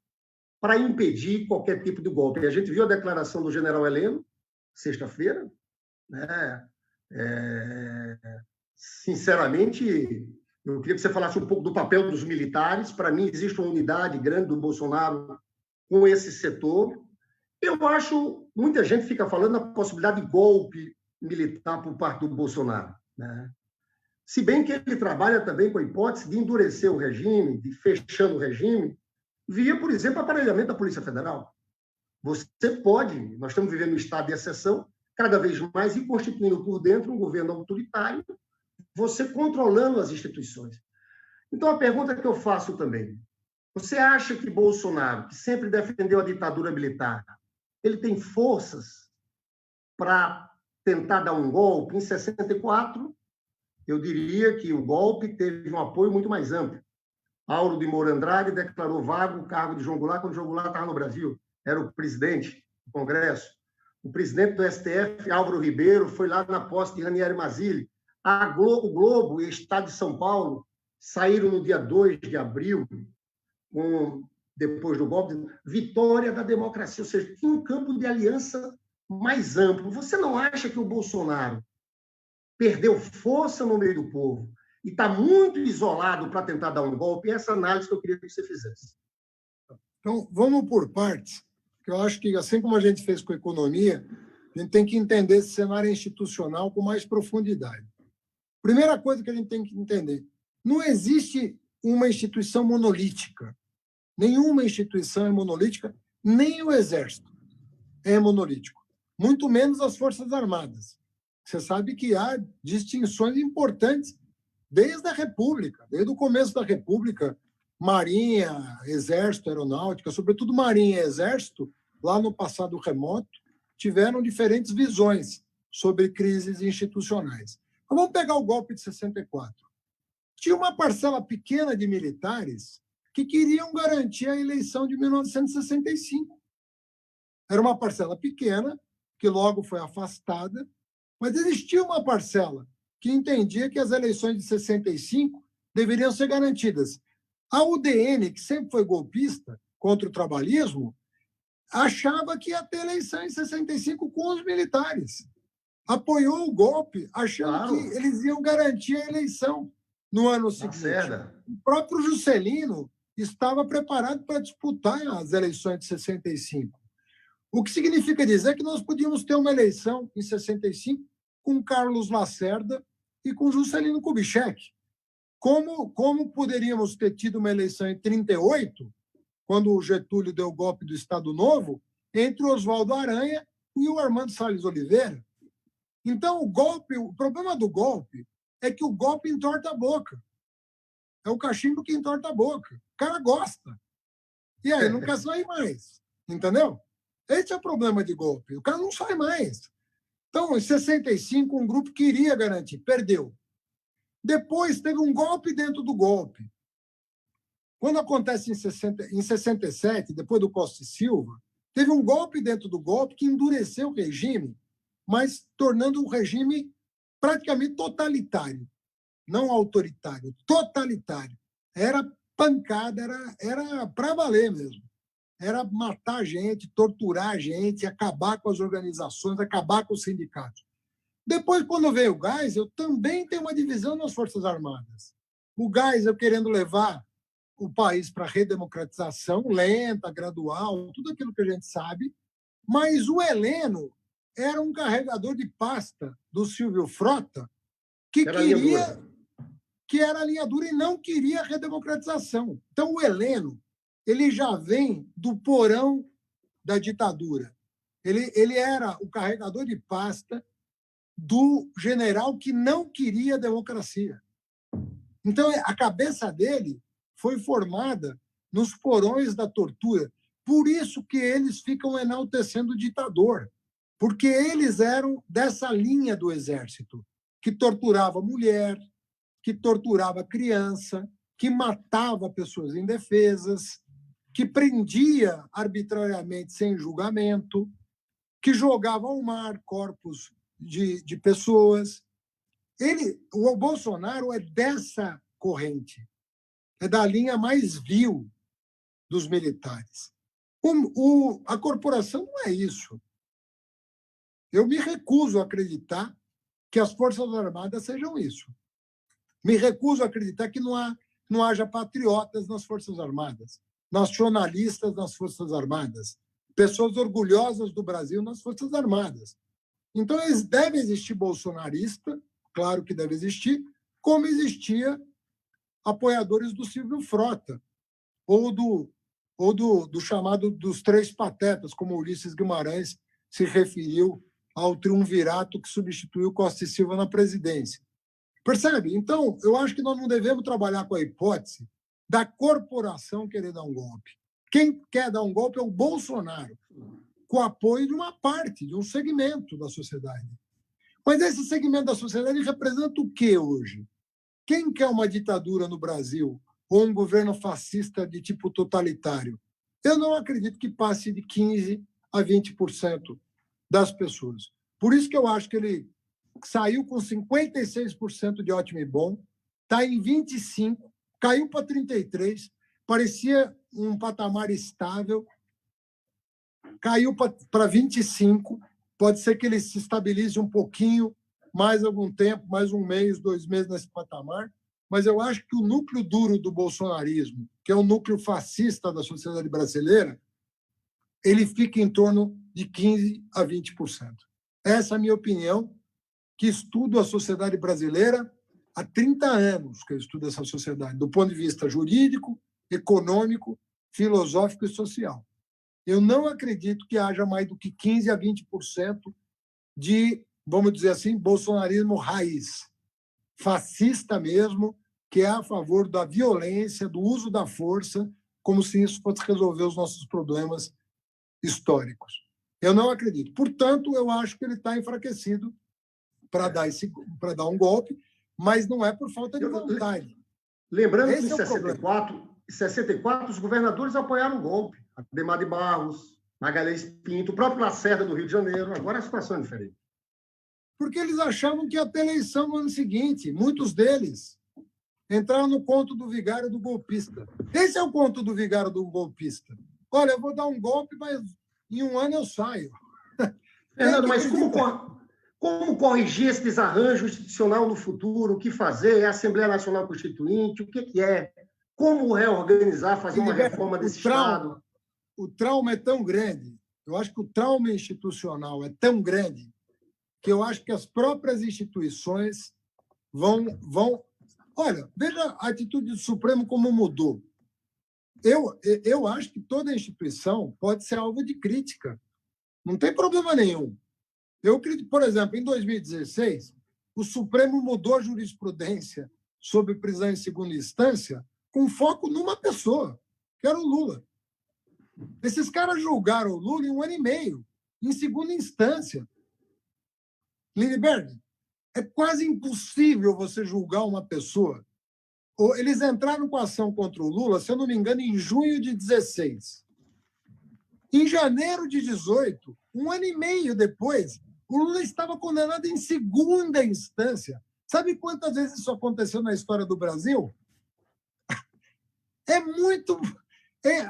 Speaker 1: para impedir qualquer tipo de golpe? A gente viu a declaração do general Heleno, sexta-feira, né? Sinceramente, eu queria que você falasse um pouco do papel dos militares. Para mim, existe uma unidade grande do Bolsonaro com esse setor. Eu acho, muita gente fica falando da possibilidade de golpe militar por parte do Bolsonaro, né? Se bem que ele trabalha também com a hipótese de endurecer o regime, de fechando o regime, via, por exemplo, aparelhamento da Polícia Federal. Você pode, nós estamos vivendo um estado de exceção, cada vez mais e constituindo por dentro um governo autoritário, você controlando as instituições. Então, a pergunta que eu faço também, você acha que Bolsonaro, que sempre defendeu a ditadura militar, ele tem forças para tentar dar um golpe? Em 64, eu diria que o golpe teve um apoio muito mais amplo. Auro de Moura Andrade declarou vago o cargo de João Goulart quando João Goulart estava no Brasil, era o presidente do Congresso. O presidente do STF, Álvaro Ribeiro, foi lá na posse de Ranieri Mazzilli. O Globo e o Estado de São Paulo saíram no dia 2 de abril, depois do golpe, vitória da democracia, ou seja, tinha um campo de aliança mais amplo. Você não acha que o Bolsonaro perdeu força no meio do povo e está muito isolado para tentar dar um golpe? Essa análise que eu queria que você fizesse.
Speaker 2: Então, vamos por partes, que eu acho que, assim como a gente fez com a economia, a gente tem que entender esse cenário institucional com mais profundidade. Primeira coisa que a gente tem que entender, não existe uma instituição monolítica. Nenhuma instituição é monolítica, nem o Exército é monolítico, muito menos as Forças Armadas. Você sabe que há distinções importantes desde a República, desde o começo da República, Marinha, Exército, Aeronáutica, sobretudo Marinha e Exército, lá no passado remoto, tiveram diferentes visões sobre crises institucionais. Então, vamos pegar o golpe de 64. Tinha uma parcela pequena de militares que queriam garantir a eleição de 1965. Era uma parcela pequena, que logo foi afastada, mas existia uma parcela que entendia que as eleições de 65 deveriam ser garantidas. A UDN, que sempre foi golpista contra o trabalhismo, achava que ia ter eleição em 65 com os militares. Apoiou o golpe, achando que eles iam garantir a eleição no ano seguinte. O próprio Juscelino estava preparado para disputar as eleições de 65. O que significa dizer que nós podíamos ter uma eleição em 65 com Carlos Lacerda e com Juscelino Kubitschek. Como poderíamos ter tido uma eleição em 38, quando o Getúlio deu o golpe do Estado Novo, entre o Oswaldo Aranha e o Armando Salles Oliveira? Então, o problema do golpe é que o golpe entorta a boca. É o cachimbo que entorta a boca. O cara gosta. E aí não quer sair mais. Entendeu? Esse é o problema de golpe. O cara não sai mais. Então, em 65, um grupo queria garantir, perdeu. Depois teve um golpe dentro do golpe. Quando acontece em 67, depois do Costa e Silva, teve um golpe dentro do golpe que endureceu o regime, mas tornando o regime praticamente totalitário. Não autoritário, totalitário. era pancada, era para valer mesmo. Era matar gente, torturar gente, acabar com as organizações, acabar com os sindicatos. Depois, quando veio o Geisel, também tem uma divisão nas Forças Armadas. O Geisel querendo levar o país para a redemocratização lenta, gradual, tudo aquilo que a gente sabe, mas o Heleno era um carregador de pasta do Silvio Frota que era a linha dura e não queria a redemocratização. Então, o Heleno ele já vem do porão da ditadura. Ele era o carregador de pasta do general que não queria democracia. Então, a cabeça dele foi formada nos porões da tortura. Por isso que eles ficam enaltecendo o ditador, porque eles eram dessa linha do exército, que torturava mulher, que torturava criança, que matava pessoas indefesas, que prendia arbitrariamente sem julgamento, que jogava ao mar corpos de pessoas. O Bolsonaro é dessa corrente, é da linha mais vil dos militares. A corporação não é isso. Eu me recuso a acreditar que as Forças Armadas sejam isso. Me recuso a acreditar que não haja patriotas nas Forças Armadas, nacionalistas nas Forças Armadas, pessoas orgulhosas do Brasil nas Forças Armadas. Então, deve existir bolsonarista, claro que deve existir, como existia apoiadores do Silvio Frota, ou do chamado dos três patetas, como Ulisses Guimarães se referiu ao triunvirato que substituiu Costa e Silva na presidência. Percebe? Então, eu acho que nós não devemos trabalhar com a hipótese da corporação querer dar um golpe. Quem quer dar um golpe é o Bolsonaro, com o apoio de uma parte, de um segmento da sociedade. Mas esse segmento da sociedade representa o quê hoje? Quem quer uma ditadura no Brasil ou um governo fascista de tipo totalitário? Eu não acredito que passe de 15% a 20% das pessoas. Por isso que eu acho que ele saiu com 56% de ótimo e bom, está em 25%, caiu para 33%, parecia um patamar estável, caiu para 25%, pode ser que ele se estabilize um pouquinho, mais algum tempo, mais um mês, 2 meses nesse patamar, mas eu acho que o núcleo duro do bolsonarismo, que é o núcleo fascista da sociedade brasileira, ele fica em torno de 15% a 20%. Essa é a minha opinião, que estudo a sociedade brasileira há 30 anos que eu estudo essa sociedade, do ponto de vista jurídico, econômico, filosófico e social. Eu não acredito que haja mais do que 15% a 20% de, vamos dizer assim, bolsonarismo raiz, fascista mesmo, que é a favor da violência, do uso da força, como se isso fosse resolver os nossos problemas históricos. Eu não acredito. Portanto, eu acho que ele está enfraquecido para dar um golpe, mas não é por falta de vontade.
Speaker 1: Lembrando que em 64 os governadores apoiaram o golpe. Ademar de Barros, Magalhães Pinto, o próprio Lacerda do Rio de Janeiro. Agora a situação é diferente.
Speaker 2: Porque eles achavam que ia ter eleição no ano seguinte. Muitos deles entraram no conto do vigário do golpista. Esse é o conto do vigário do golpista. Olha, eu vou dar um golpe, mas em um ano eu saio.
Speaker 1: Fernando, mas como corrigir esse desarranjo institucional no futuro? O que fazer? É a Assembleia Nacional Constituinte? O que é? Como reorganizar, fazer uma reforma desse Estado?
Speaker 2: O trauma é tão grande, eu acho que o trauma institucional é tão grande, que eu acho que as próprias instituições vão... Olha, veja a atitude do Supremo como mudou. Eu acho que toda instituição pode ser alvo de crítica. Não tem problema nenhum. Eu acredito, por exemplo, em 2016, o Supremo mudou a jurisprudência sobre prisão em segunda instância com foco numa pessoa, que era o Lula. Esses caras julgaram o Lula em 1 ano e meio, em segunda instância. Lindbergh, é quase impossível você julgar uma pessoa. Eles entraram com a ação contra o Lula, se eu não me engano, em junho de 16. Em janeiro de 18, 1 ano e meio depois, o Lula estava condenado em segunda instância. Sabe quantas vezes isso aconteceu na história do Brasil? É muito...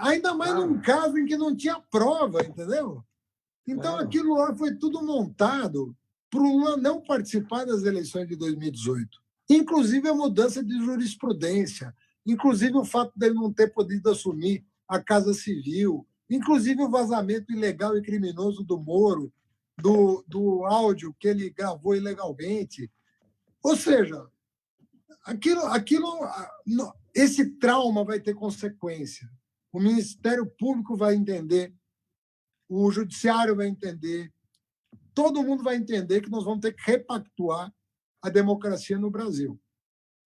Speaker 2: ainda mais num caso em que não tinha prova, entendeu? Então, aquilo lá foi tudo montado para o Lula não participar das eleições de 2018. Inclusive a mudança de jurisprudência, inclusive o fato dele não ter podido assumir a Casa Civil, inclusive o vazamento ilegal e criminoso do Moro, do áudio que ele gravou ilegalmente. Ou seja, esse trauma vai ter consequência. O Ministério Público vai entender, o Judiciário vai entender, todo mundo vai entender que nós vamos ter que repactuar a democracia no Brasil.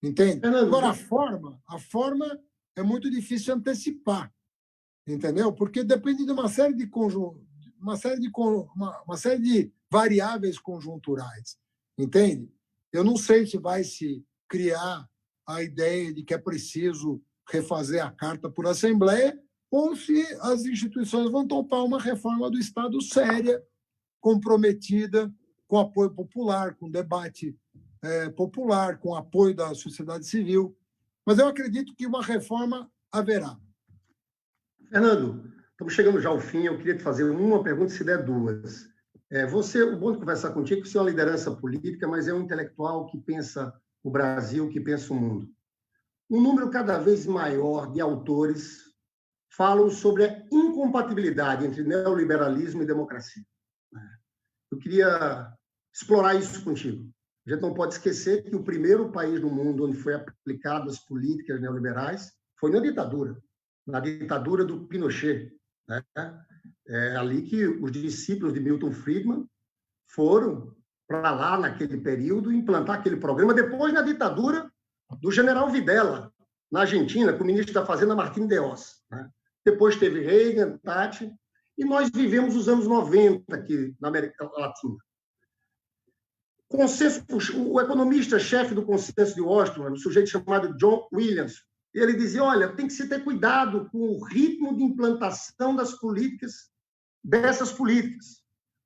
Speaker 2: Entende? Agora, a forma é muito difícil antecipar, entendeu? Porque depende de uma série de variáveis conjunturais, entende? Eu não sei se vai se criar a ideia de que é preciso refazer a Carta por Assembleia ou se as instituições vão topar uma reforma do Estado séria, comprometida com apoio popular, com debate popular, com apoio da sociedade civil. Mas eu acredito que uma reforma haverá.
Speaker 1: Fernando, estamos chegando já ao fim. Eu queria te fazer uma pergunta, se der duas. O bom de conversar contigo, que você é uma liderança política, mas é um intelectual que pensa o Brasil, que pensa o mundo. Um número cada vez maior de autores falam sobre a incompatibilidade entre neoliberalismo e democracia. Eu queria explorar isso contigo. A gente não pode esquecer que o primeiro país do mundo onde foi aplicado as políticas neoliberais foi na ditadura do Pinochet. Né? É ali que os discípulos de Milton Friedman foram para lá, naquele período, implantar aquele programa. Depois, na ditadura do general Videla, na Argentina, com o ministro da Fazenda, Martín de Oz. Né? Depois teve Reagan, Thatcher, e nós vivemos os anos 90 aqui na América Latina. O economista-chefe do Consenso de Washington, um sujeito chamado John Williams, ele dizia, olha, tem que se ter cuidado com o ritmo de implantação dessas políticas,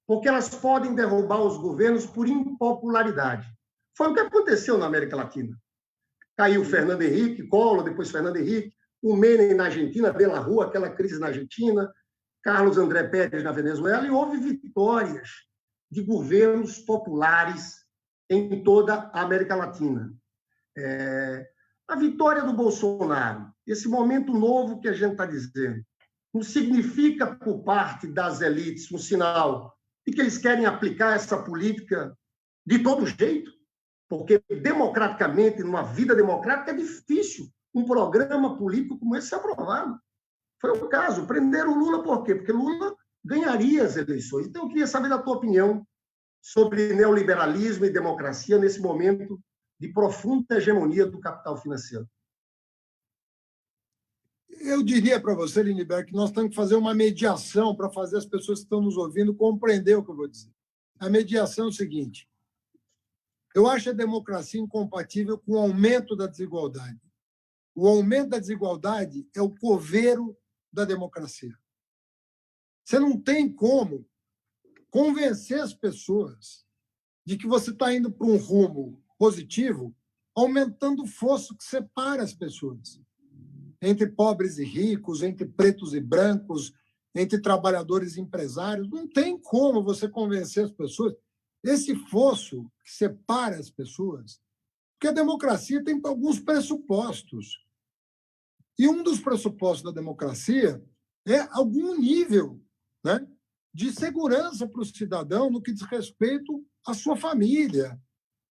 Speaker 1: porque elas podem derrubar os governos por impopularidade. Foi o que aconteceu na América Latina. Caiu Fernando Henrique, Collor, depois Fernando Henrique, o Menem na Argentina, De La Rua, aquela crise na Argentina, Carlos André Pérez na Venezuela, e houve vitórias de governos populares em toda a América Latina. A vitória do Bolsonaro, esse momento novo que a gente está dizendo, não significa, por parte das elites, um sinal de que eles querem aplicar essa política de todo jeito, porque, democraticamente, numa vida democrática, é difícil um programa político como esse ser aprovado. Foi o caso. Prenderam o Lula por quê? Porque Lula ganharia as eleições. Então, eu queria saber da tua opinião sobre neoliberalismo e democracia nesse momento de profunda hegemonia do capital financeiro.
Speaker 2: Eu diria para você, Lindbergh, que nós temos que fazer uma mediação para fazer as pessoas que estão nos ouvindo compreender o que eu vou dizer. A mediação é o seguinte: eu acho a democracia incompatível com o aumento da desigualdade. O aumento da desigualdade é o coveiro da democracia. Você não tem como convencer as pessoas de que você está indo para um rumo positivo, aumentando o fosso que separa as pessoas entre pobres e ricos, entre pretos e brancos, entre trabalhadores e empresários. Não tem como você convencer as pessoas. Esse fosso que separa as pessoas, porque a democracia tem alguns pressupostos. E um dos pressupostos da democracia é algum nível, né, de segurança para o cidadão no que diz respeito à sua família,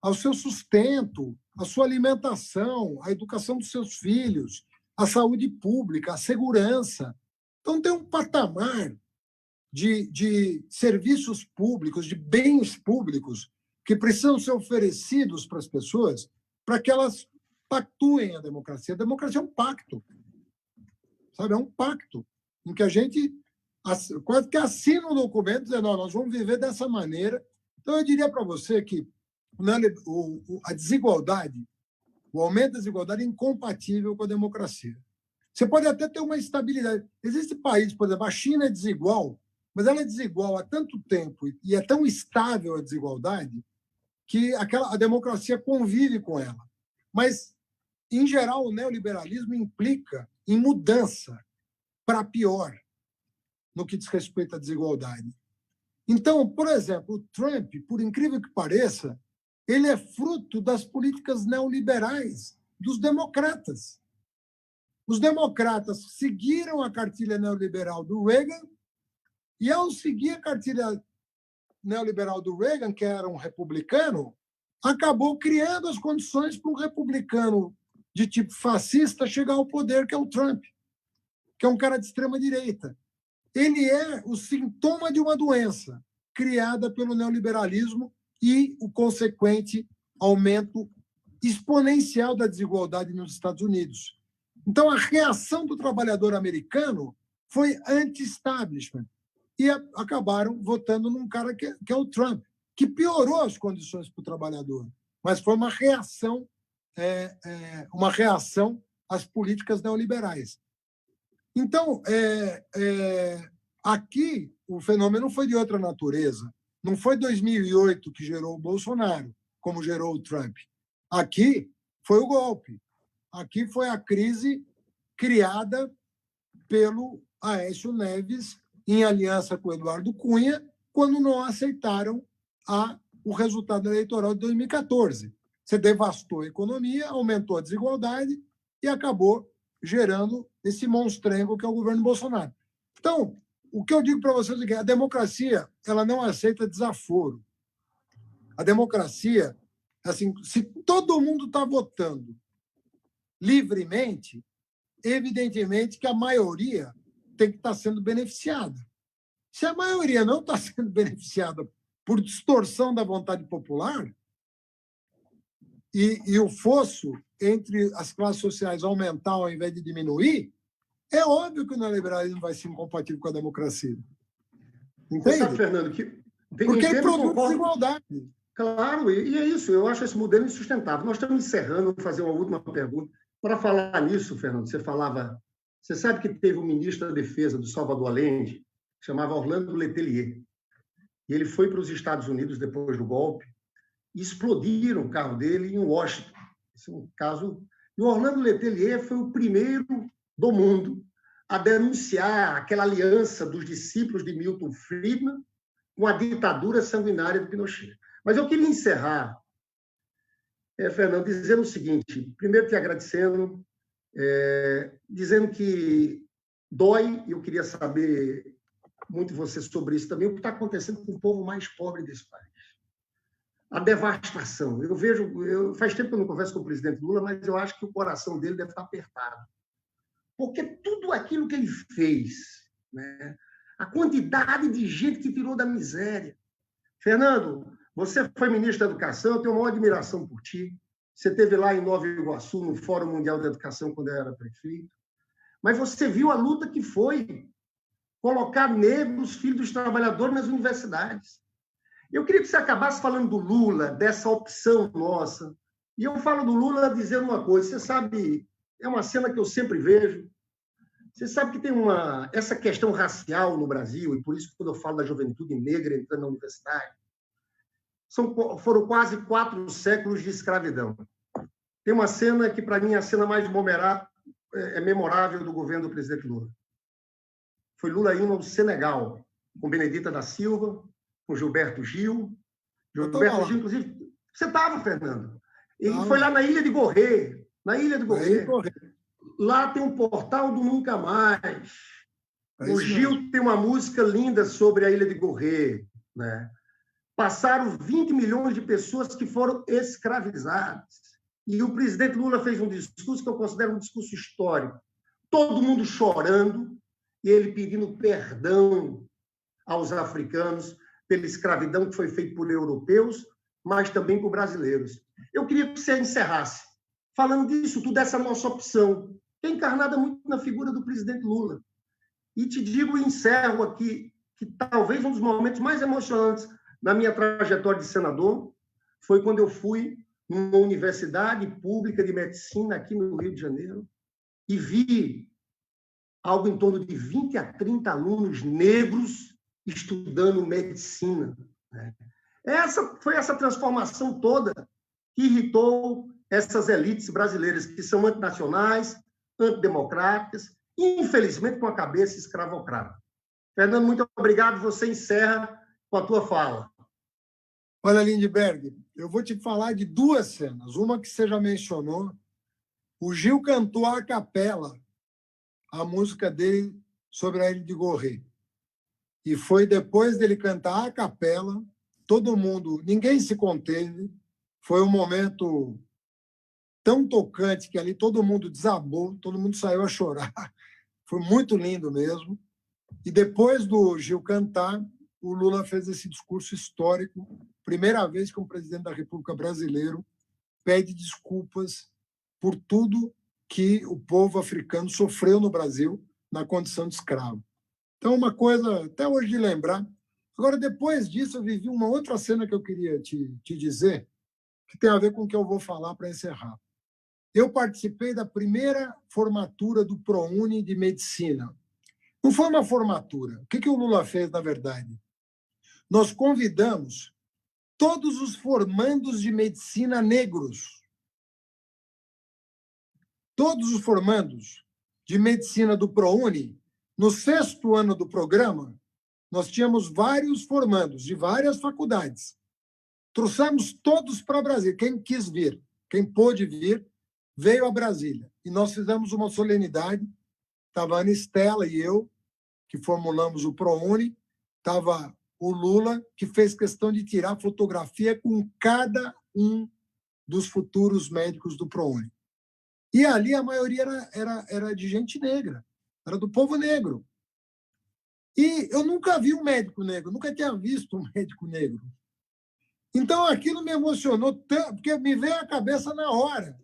Speaker 2: ao seu sustento, à sua alimentação, à educação dos seus filhos, à saúde pública, à segurança. Então, tem um patamar de serviços públicos, de bens públicos, que precisam ser oferecidos para as pessoas para que elas pactuem a democracia. A democracia é um pacto, sabe? É um pacto em que a gente quase que assina um documento dizendo, nós vamos viver dessa maneira. Então, eu diria para você que a desigualdade, o aumento da desigualdade é incompatível com a democracia. Você pode até ter uma estabilidade. Existem países, por exemplo, a China é desigual, mas ela é desigual há tanto tempo e é tão estável a desigualdade que a democracia convive com ela. Mas, em geral, o neoliberalismo implica em mudança para pior no que diz respeito à desigualdade. Então, por exemplo, o Trump, por incrível que pareça, ele é fruto das políticas neoliberais dos democratas. Os democratas seguiram a cartilha neoliberal do Reagan e, ao seguir a cartilha neoliberal do Reagan, que era um republicano, acabou criando as condições para um republicano de tipo fascista chegar ao poder, que é o Trump, que é um cara de extrema-direita. Ele é o sintoma de uma doença criada pelo neoliberalismo e o consequente aumento exponencial da desigualdade nos Estados Unidos. Então, a reação do trabalhador americano foi anti-establishment e acabaram votando num cara que é o Trump, que piorou as condições para o trabalhador, mas foi uma reação às políticas neoliberais. Então, aqui o fenômeno foi de outra natureza. Não foi 2008 que gerou o Bolsonaro, como gerou o Trump. Aqui foi o golpe. Aqui foi a crise criada pelo Aécio Neves, em aliança com o Eduardo Cunha, quando não aceitaram o resultado eleitoral de 2014. Você devastou a economia, aumentou a desigualdade e acabou gerando esse monstrengo que é o governo Bolsonaro. Então, o que eu digo para vocês é que a democracia ela não aceita desaforo. A democracia, assim, se todo mundo está votando livremente, evidentemente que a maioria tem que estar sendo beneficiada. Se a maioria não está sendo beneficiada por distorção da vontade popular e o fosso entre as classes sociais aumentar ao invés de diminuir, é óbvio que o neoliberalismo vai ser incompatível com a democracia. Entende?
Speaker 1: Você sabe, Fernando, que...
Speaker 2: Porque ele produz desigualdade.
Speaker 1: Claro, e é isso. Eu acho esse modelo insustentável. Nós estamos encerrando, vou fazer uma última pergunta. Para falar nisso, Fernando, você sabe que teve um ministro da Defesa do Salvador Allende, chamava Orlando Letelier, e ele foi para os Estados Unidos depois do golpe e explodiram o carro dele em Washington. Esse é um caso... E o Orlando Letelier foi o primeiro do mundo a denunciar aquela aliança dos discípulos de Milton Friedman com a ditadura sanguinária do Pinochet. Mas eu queria encerrar, Fernando, dizendo o seguinte, primeiro te agradecendo, dizendo que dói, e eu queria saber muito você sobre isso também, o que está acontecendo com o povo mais pobre desse país. A devastação. Faz tempo que eu não converso com o presidente Lula, mas eu acho que o coração dele deve estar apertado. Porque tudo aquilo que ele fez, né? A quantidade de gente que tirou da miséria. Fernando, você foi ministro da Educação, eu tenho uma maior admiração por ti. Você esteve lá em Nova Iguaçu, no Fórum Mundial da Educação, quando eu era prefeito. Mas você viu a luta que foi colocar negros, filhos dos trabalhadores, nas universidades. Eu queria que você acabasse falando do Lula, dessa opção nossa. E eu falo do Lula dizendo uma coisa. Você sabe, é uma cena que eu sempre vejo. Você sabe que tem essa questão racial no Brasil, e por isso, quando eu falo da juventude negra entrando na universidade, foram quase 4 séculos de escravidão. Tem uma cena que, para mim, é a cena mais memorável do governo do presidente Lula. Foi Lula indo ao Senegal, com Benedita da Silva, com Gilberto Gil. Gilberto Gil, inclusive... Você estava, Fernando. Ele foi lá na Ilha de Gorré. Na Ilha de Gorré. Lá tem um portal do Nunca Mais. O Gil tem uma música linda sobre a Ilha de Gorré, né? Passaram 20 milhões de pessoas que foram escravizadas. E o presidente Lula fez um discurso que eu considero um discurso histórico. Todo mundo chorando e ele pedindo perdão aos africanos pela escravidão que foi feita por europeus, mas também por brasileiros. Eu queria que você encerrasse falando disso, tudo dessa nossa opção, que é encarnada muito na figura do presidente Lula. E te digo e encerro aqui que talvez um dos momentos mais emocionantes na minha trajetória de senador foi quando eu fui numa universidade pública de medicina aqui no Rio de Janeiro e vi algo em torno de 20 a 30 alunos negros estudando medicina. Foi essa transformação toda que irritou essas elites brasileiras, que são antinacionais, antidemocráticas, infelizmente com a cabeça escravocrata. Fernando, muito obrigado. Você encerra com a tua fala.
Speaker 2: Olha, Lindbergh, eu vou te falar de duas cenas. Uma que você já mencionou. O Gil cantou a capela a música dele sobre a Ilha de Gorré. E foi depois dele cantar a capela, todo mundo, ninguém se conteve. Foi um momento tão tocante que ali todo mundo desabou, todo mundo saiu a chorar. Foi muito lindo mesmo. E depois do Gil cantar, o Lula fez esse discurso histórico, primeira vez que um presidente da República brasileiro pede desculpas por tudo que o povo africano sofreu no Brasil na condição de escravo. Então, uma coisa até hoje de lembrar. Agora, depois disso, eu vivi uma outra cena que eu queria te dizer, que tem a ver com o que eu vou falar para encerrar. Eu participei da primeira formatura do ProUni de Medicina. Não foi uma formatura. O que o Lula fez, na verdade? Nós convidamos todos os formandos de medicina negros. Todos os formandos de medicina do ProUni, no 6º ano do programa, nós tínhamos vários formandos de várias faculdades. Trouxemos todos para Brasília. Quem quis vir, quem pôde vir, veio a Brasília. E nós fizemos uma solenidade. Estava a Ana Estela e eu, que formulamos o ProUni. Estava o Lula, que fez questão de tirar fotografia com cada um dos futuros médicos do ProUni. E ali a maioria era de gente negra, era do povo negro. E eu nunca vi um médico negro, nunca tinha visto um médico negro. Então aquilo me emocionou tanto, porque me veio à cabeça na hora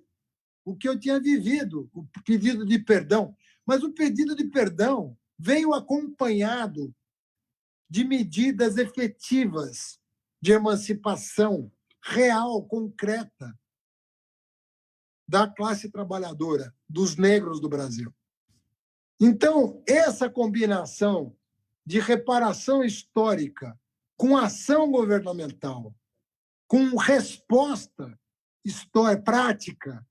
Speaker 2: o que eu tinha vivido, o pedido de perdão. Mas o pedido de perdão veio acompanhado de medidas efetivas de emancipação real, concreta, da classe trabalhadora, dos negros do Brasil. Então, essa combinação de reparação histórica com ação governamental, com resposta histórica, prática,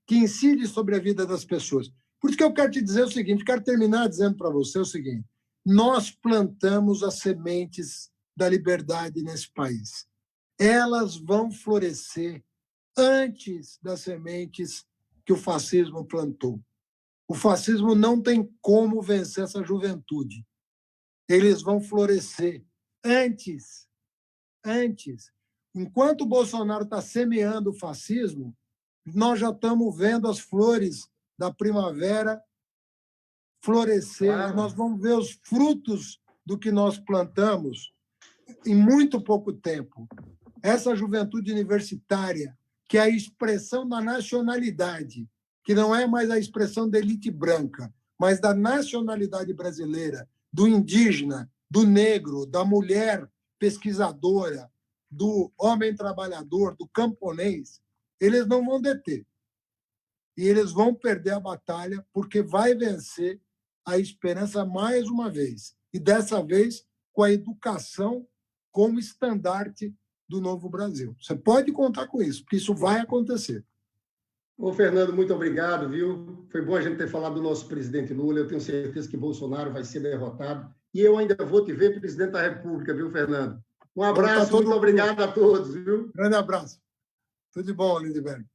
Speaker 2: que incide sobre a vida das pessoas. Por isso que eu quero te dizer o seguinte, quero terminar dizendo para você o seguinte, nós plantamos as sementes da liberdade nesse país. Elas vão florescer antes das sementes que o fascismo plantou. O fascismo não tem como vencer essa juventude. Eles vão florescer antes. Enquanto o Bolsonaro está semeando o fascismo, nós já estamos vendo as flores da primavera florescer. Claro. Nós vamos ver os frutos do que nós plantamos em muito pouco tempo. Essa juventude universitária, que é a expressão da nacionalidade, que não é mais a expressão da elite branca, mas da nacionalidade brasileira, do indígena, do negro, da mulher pesquisadora, do homem trabalhador, do camponês, eles não vão deter. E eles vão perder a batalha porque vai vencer a esperança mais uma vez. E dessa vez com a educação como estandarte do novo Brasil. Você pode contar com isso, porque isso vai acontecer.
Speaker 1: Ô, Fernando, muito obrigado, viu? Foi bom a gente ter falado do nosso presidente Lula. Eu tenho certeza que Bolsonaro vai ser derrotado. E eu ainda vou te ver presidente da República, viu, Fernando? Um abraço, muito obrigado a todos, viu?
Speaker 2: Grande abraço. Tudo de bom, Lindbergh.